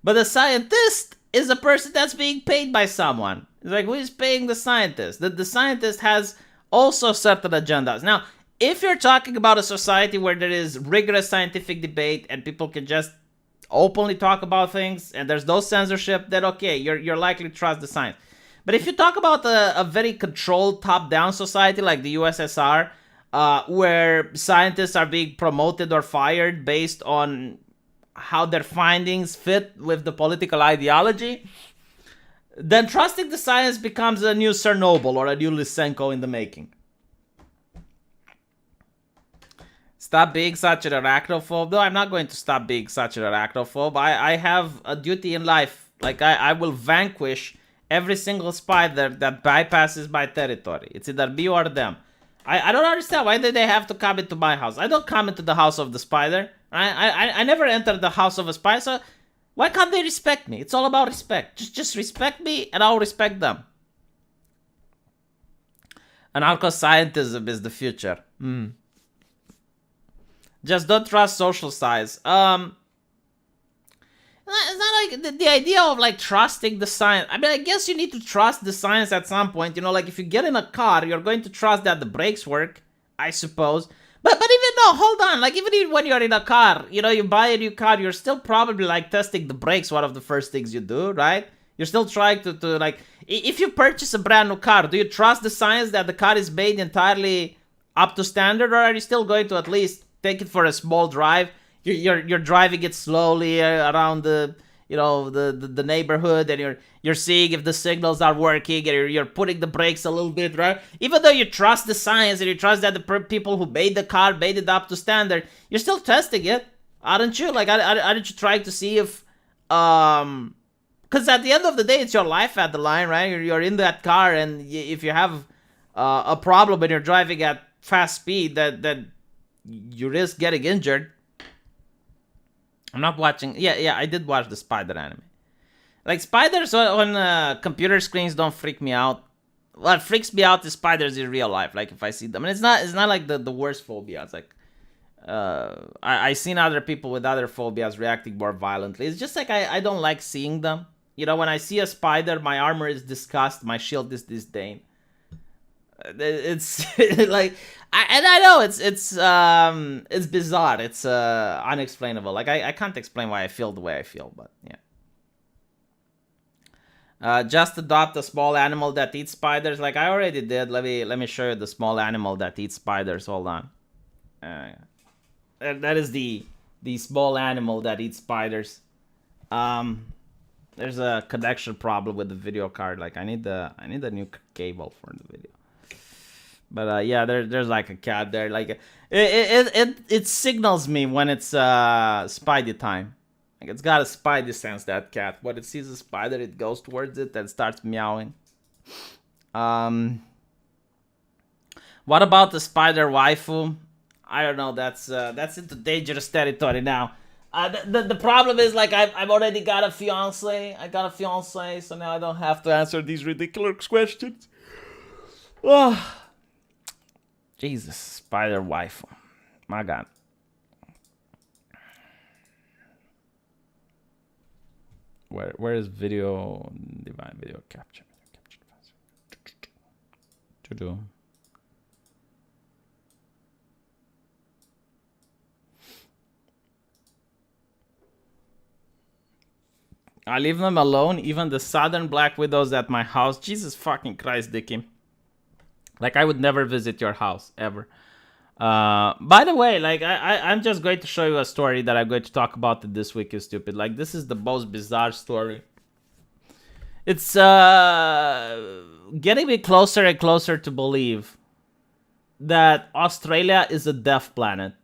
But the scientist is a person that's being paid by someone. It's like, who is paying the scientist? The scientist has also certain agendas. Now, if you're talking about a society where there is rigorous scientific debate and people can just openly talk about things and there's no censorship, then okay, you're likely to trust the science. But if you talk about a very controlled top-down society like the USSR, where scientists are being promoted or fired based on how their findings fit with the political ideology, then trusting the science becomes a new Chernobyl or a new Lysenko in the making. Stop being such an arachnophobe. No, I'm not going to stop being such an arachnophobe. I have a duty in life. Like, I will vanquish every single spider that bypasses my territory. It's either me or them. I don't understand. Why do they have to come into my house? I don't come into the house of the spider. I never entered the house of a spider. So why can't they respect me? It's all about respect. Just respect me and I'll respect them. Anarcho-scientism is the future. Just don't trust social science. It's not like the idea of like trusting the science. I mean, I guess you need to trust the science at some point. You know, like if you get in a car, you're going to trust that the brakes work, I suppose. But even though, hold on, like even when you're in a car, you know, you buy a new car, you're still probably like testing the brakes, one of the first things you do, right? You're still trying to like, if you purchase a brand new car, do you trust the science that the car is made entirely up to standard, or are you still going to at least take it for a small drive? You're driving it slowly around the, you know, the neighborhood, and you're seeing if the signals are working, and you're putting the brakes a little bit, right? Even though you trust the science and you trust that the people who made the car made it up to standard, you're still testing it, aren't you? Like, aren't you trying to see if because at the end of the day, it's your life at the line, right? You're in that car, and if you have a problem and you're driving at fast speed, that you risk getting injured. I'm not watching. Yeah, I did watch the spider anime. Like, spiders on computer screens don't freak me out. What freaks me out is spiders in real life. Like, if I see them, and it's not like the worst phobia. It's like I seen other people with other phobias reacting more violently. It's just like I don't like seeing them. You know, when I see a spider, my armor is disgust, my shield is disdain. It's like, I know it's bizarre, it's unexplainable. Like, I can't explain why I feel the way I feel, but yeah. Just adopt a small animal that eats spiders. Like, I already did. Let me show you the small animal that eats spiders. Hold on. That is the small animal that eats spiders. There's a connection problem with the video card. Like, I need a new cable for the video. But yeah, there's like a cat there. Like, it signals me when it's spidey time. Like, it's got a spidey sense, that cat. When it sees a spider, it goes towards it and starts meowing. What about the spider waifu? I don't know. That's into dangerous territory now. The problem is, like, I've already got a fiance. I got a fiance, so now I don't have to answer these ridiculous questions. Oh. Jesus, spider waifu. My God. Where is video, divine video capture? I leave them alone, even the southern black widows at my house. Jesus fucking Christ, Dickie. Like, I would never visit your house, ever. By the way, like, I'm just going to show you a story that I'm going to talk about this week, you stupid. Like, this is the most bizarre story. It's getting me closer and closer to believe that Australia is a death planet.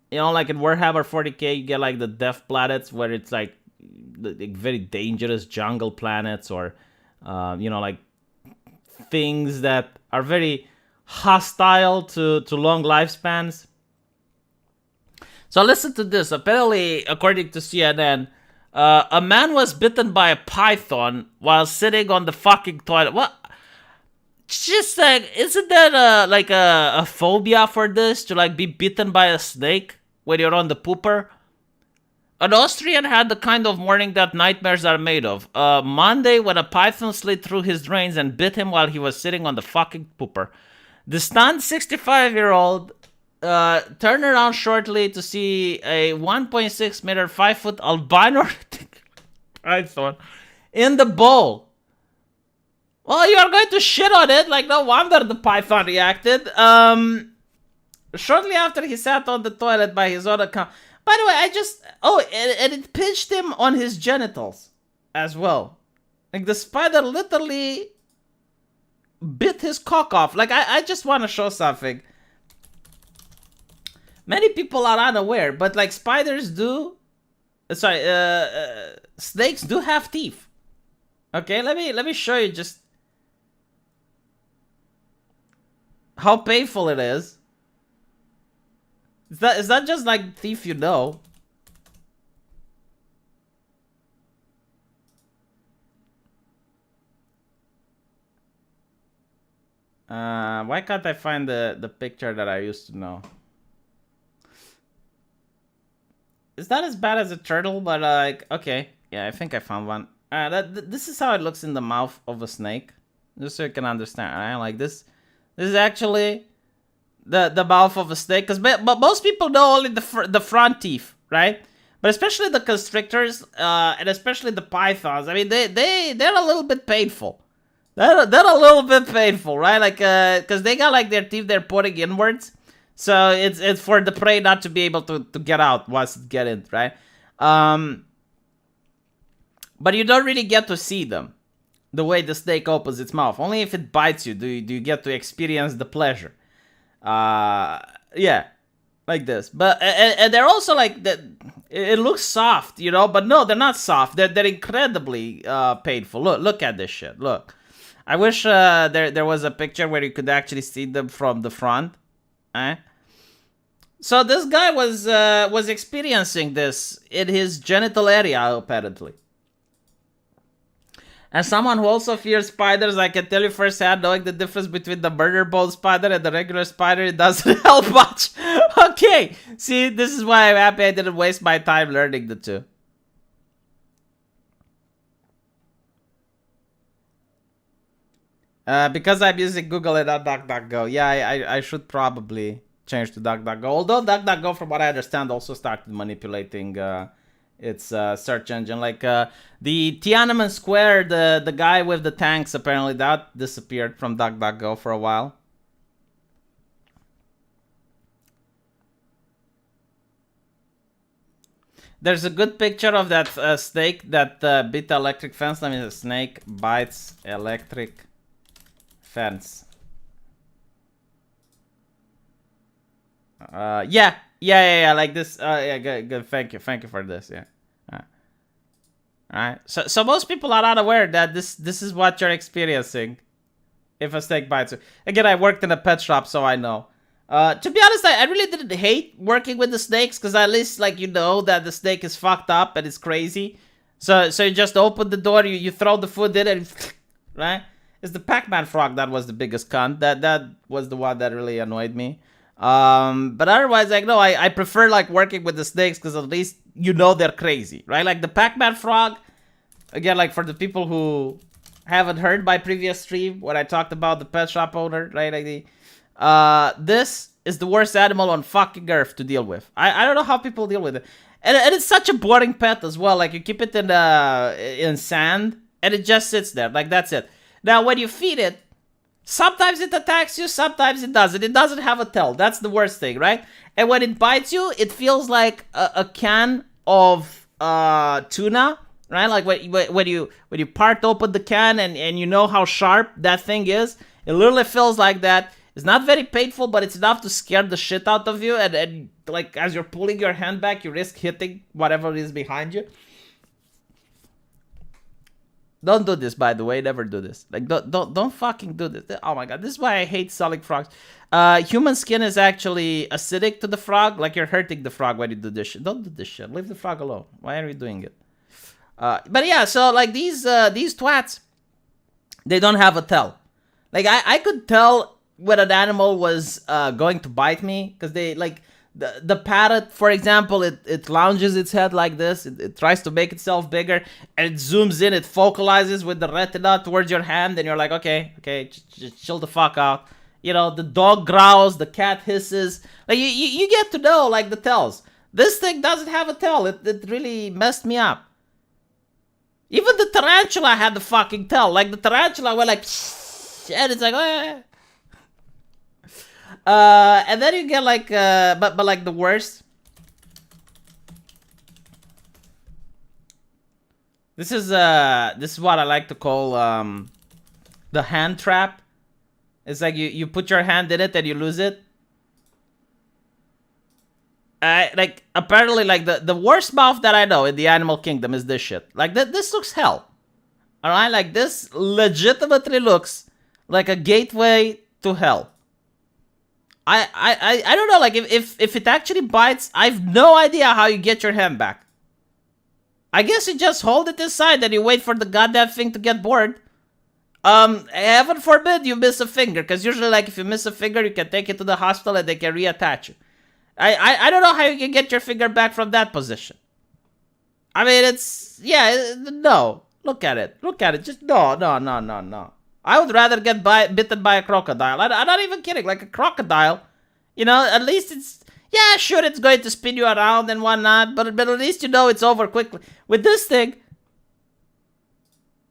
You know, like in Warhammer 40k, you get like the death planets where it's like very dangerous jungle planets, or you know, like things that are very hostile to long lifespans. So listen to this. Apparently, according to CNN, a man was bitten by a python while sitting on the fucking toilet. What? Just like, isn't that like a phobia for this, to like be bitten by a snake when you're on the pooper? An Austrian had the kind of morning that nightmares are made of. Monday, when a python slid through his drains and bit him while he was sitting on the fucking pooper. The stunned 65-year-old turned around shortly to see a 1.6 meter, 5 foot albino python in the bowl. Well, you are going to shit on it. Like, no wonder the python reacted. Shortly after, he sat on the toilet by his own account. By the way, and it pinched him on his genitals as well. Like, the spider literally bit his cock off. Like, I just want to show something. Many people are unaware, but like spiders do... snakes do have teeth. Okay, let me show you just how painful it is. Is that just like teeth, you know? Why can't I find the picture that I used to know? It's not as bad as a turtle, but like, okay. Yeah, I think I found one. This is how it looks in the mouth of a snake. Just so you can understand. Right? Like this is actually the mouth of a snake. But most people know only the front teeth, right? But especially the constrictors, and especially the pythons. I mean, they're a little bit painful. They're a little bit painful, right? Like, because they got like their teeth they're pointing inwards. So it's for the prey not to be able to get out once it get in, right? But you don't really get to see them the way the snake opens its mouth. Only if it bites you do you get to experience the pleasure. Yeah, like this. But and they're also like that. It looks soft, you know, but no, they're not soft. They're incredibly painful. Look at this shit. Look, I wish there was a picture where you could actually see them from the front. So this guy was experiencing this in his genital area, apparently. As someone who also fears spiders, I can tell you firsthand, knowing the difference between the murder bone spider and the regular spider, it doesn't help much. Okay, see, this is why I'm happy I didn't waste my time learning the two. Because I'm using Google and not DuckDuckGo. Yeah, I should probably change to DuckDuckGo. Although DuckDuckGo, from what I understand, also started manipulating its search engine. Like the Tiananmen Square, the guy with the tanks, apparently that disappeared from DuckDuckGo for a while. There's a good picture of that snake that bit the electric fence. Let me see. Snake bites electric fence. Yeah, like this. Yeah, good. Thank you for this. Yeah. Alright. So most people are not aware that this is what you're experiencing if a snake bites you. Again, I worked in a pet shop, so I know. To be honest, I really didn't hate working with the snakes, because at least, like, you know that the snake is fucked up and it's crazy. So you just open the door, you throw the food in, and right? It's the Pac-Man frog that was the biggest cunt. That was the one that really annoyed me. But otherwise, like, no, I prefer like working with the snakes, because at least you know they're crazy, right? Like the Pac-Man frog, again, like for the people who haven't heard my previous stream when I talked about the pet shop owner, right? Like this is the worst animal on fucking earth to deal with. I don't know how people deal with it. And it's such a boring pet as well. Like, you keep it in sand, and it just sits there. Like, that's it. Now, when you feed it, sometimes it attacks you, sometimes it doesn't. It doesn't have a tail. That's the worst thing, right? And when it bites you, it feels like a can of tuna, right? Like when you part open the can and you know how sharp that thing is. It literally feels like that. It's not very painful, but it's enough to scare the shit out of you. And like, as you're pulling your hand back, you risk hitting whatever is behind you. Don't do this, by the way. Never do this. Like, don't fucking do this. Oh my god, this is why I hate selling frogs. Human skin is actually acidic to the frog. Like, you're hurting the frog when you do this shit. Don't do this shit. Leave the frog alone. Why are you doing it? But yeah, so like these twats, they don't have a tail. Like, I could tell when an animal was going to bite me, because they like the parrot, for example, it lounges its head like this. It tries to make itself bigger, and it zooms in. It focalizes with the retina towards your hand, and you're like, okay, just chill the fuck out. You know, the dog growls, the cat hisses. Like, you get to know, like, the tails. This thing doesn't have a tail. It really messed me up. Even the tarantula had the fucking tail. Like, the tarantula went like, and it's like, oh. And then you get like, but like the worst. This is what I like to call the hand trap. It's like you put your hand in it and you lose it. Like, apparently, like the worst mouth that I know in the animal kingdom is this shit. Like, this looks hell. All right, like, this legitimately looks like a gateway to hell. I don't know, like, if it actually bites, I've no idea how you get your hand back. I guess you just hold it inside and you wait for the goddamn thing to get bored. Heaven forbid you miss a finger, because usually, like, if you miss a finger, you can take it to the hospital and they can reattach you. I don't know how you can get your finger back from that position. I mean, it's, yeah, no. Look at it. Just no. I would rather get bitten by a crocodile. I'm not even kidding. Like, a crocodile, you know, at least it's, yeah, sure, it's going to spin you around and whatnot, but at least you know it's over quickly. With this thing,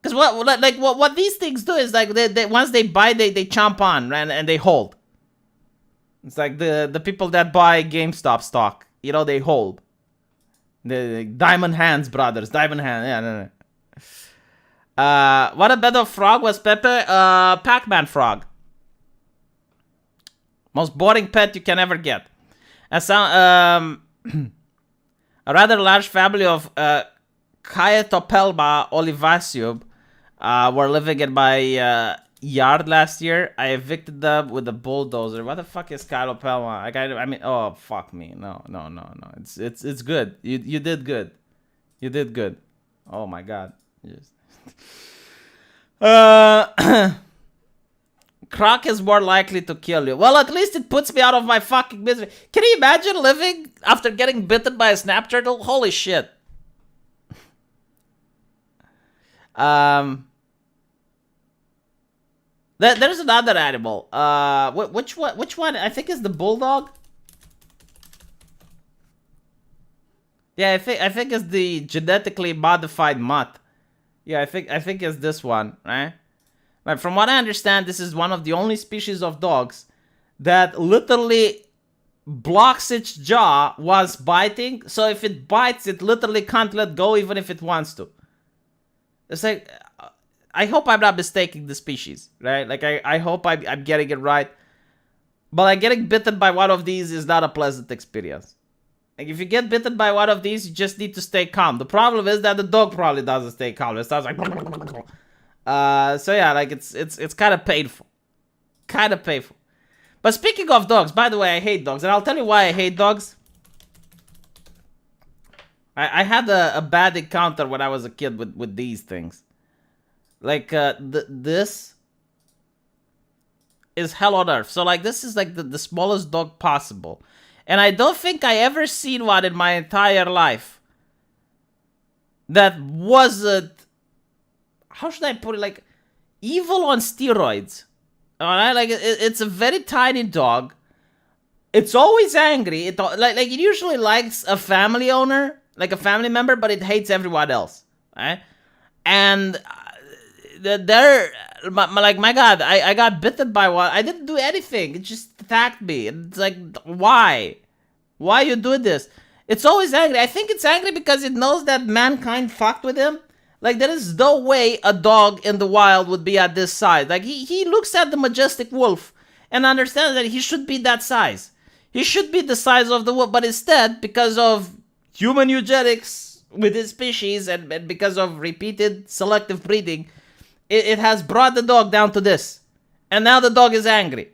because what these things do is, like, they once they bite, they chomp on, and they hold. It's like the people that buy GameStop stock, you know, they hold. The Diamond Hands brothers, Diamond Hands, yeah, no. What a better frog was Pepe? Pac-Man frog. Most boring pet you can ever get. A rather large family of Caetopelma olivaceum were living in my yard last year. I evicted them with a bulldozer. What the fuck is Caetopelma? I mean, oh, fuck me. No. It's good. You did good. You did good. Oh my god. Just... Croc is more likely to kill you. Well, at least it puts me out of my fucking misery. Can you imagine living after getting bitten by a snap turtle? Holy shit. There's another animal. Which one? I think is the bulldog. Yeah, I think it's the genetically modified mutt. Yeah, I think it's this one, right? Like, from what I understand, this is one of the only species of dogs that literally blocks its jaw whilst biting. So if it bites, it literally can't let go even if it wants to. It's like, I hope I'm not mistaking the species, right? Like, I hope I'm getting it right. But like, getting bitten by one of these is not a pleasant experience. Like, if you get bitten by one of these, you just need to stay calm. The problem is that the dog probably doesn't stay calm. It starts like... so yeah, like, it's kind of painful. Kind of painful. But speaking of dogs, by the way, I hate dogs. And I'll tell you why I hate dogs. I had a bad encounter when I was a kid with these things. Like, this is hell on earth. So, like, this is like the smallest dog possible. And I don't think I ever seen one in my entire life that wasn't... How should I put it? Like, evil on steroids. All right, like it's a very tiny dog. It's always angry. Like it usually likes a family owner, like a family member, but it hates everyone else. Right? And like my God, I got bitten by one. I didn't do anything. It just attacked me. It's like, why? Why you do this? It's always angry. I think it's angry because it knows that mankind fucked with him. Like, there is no way a dog in the wild would be at this size. Like, he looks at the majestic wolf and understands that he should be that size. He should be the size of the wolf, but instead, because of human eugenics with his species and because of repeated selective breeding, it has brought the dog down to this. And now the dog is angry.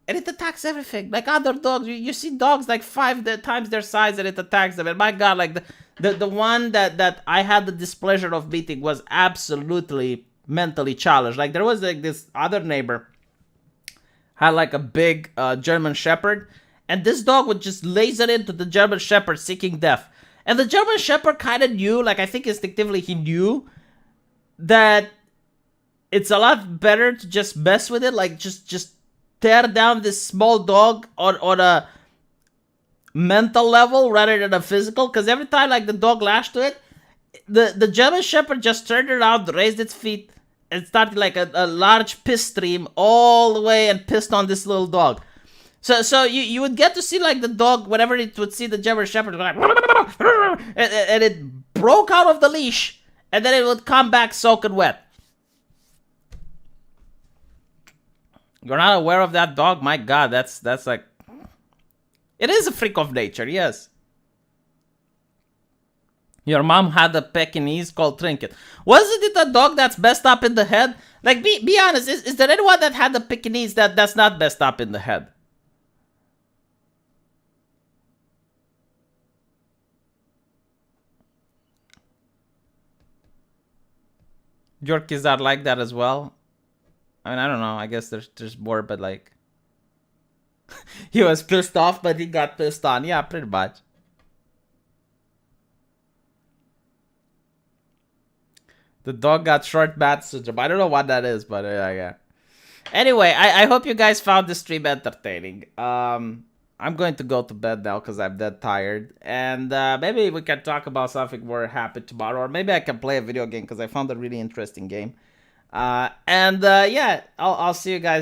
And it attacks everything. Like other dogs, you see dogs like 5 times their size and it attacks them. And my God, like the one that I had the displeasure of beating was absolutely mentally challenged. Like there was like this other neighbor had like a big German Shepherd, and this dog would just laser into the German Shepherd seeking death. And the German Shepherd kind of knew, like I think instinctively he knew that it's a lot better to just mess with it, like just tear down this small dog on a mental level rather than a physical. Because every time like the dog lashed to it, the German Shepherd just turned around, raised its feet, and started like a large piss stream all the way and pissed on this little dog. So you would get to see like the dog, whenever it would see the German Shepherd, like, and it broke out of the leash, and then it would come back soaking wet. You're not aware of that dog? My God, that's like... It is a freak of nature, yes. Your mom had a Pekingese called Trinket. Wasn't it a dog that's messed up in the head? Like, be honest, is there anyone that had a Pekingese that's not messed up in the head? Yorkies are like that as well. I mean, I don't know. I guess there's more, but like... he was pissed off, but he got pissed on. Yeah, pretty much. The dog got short bat syndrome. I don't know what that is, but yeah. Anyway, I hope you guys found this stream entertaining. I'm going to go to bed now because I'm dead tired. And maybe we can talk about something more happy tomorrow. Or maybe I can play a video game because I found a really interesting game. Yeah, I'll see you guys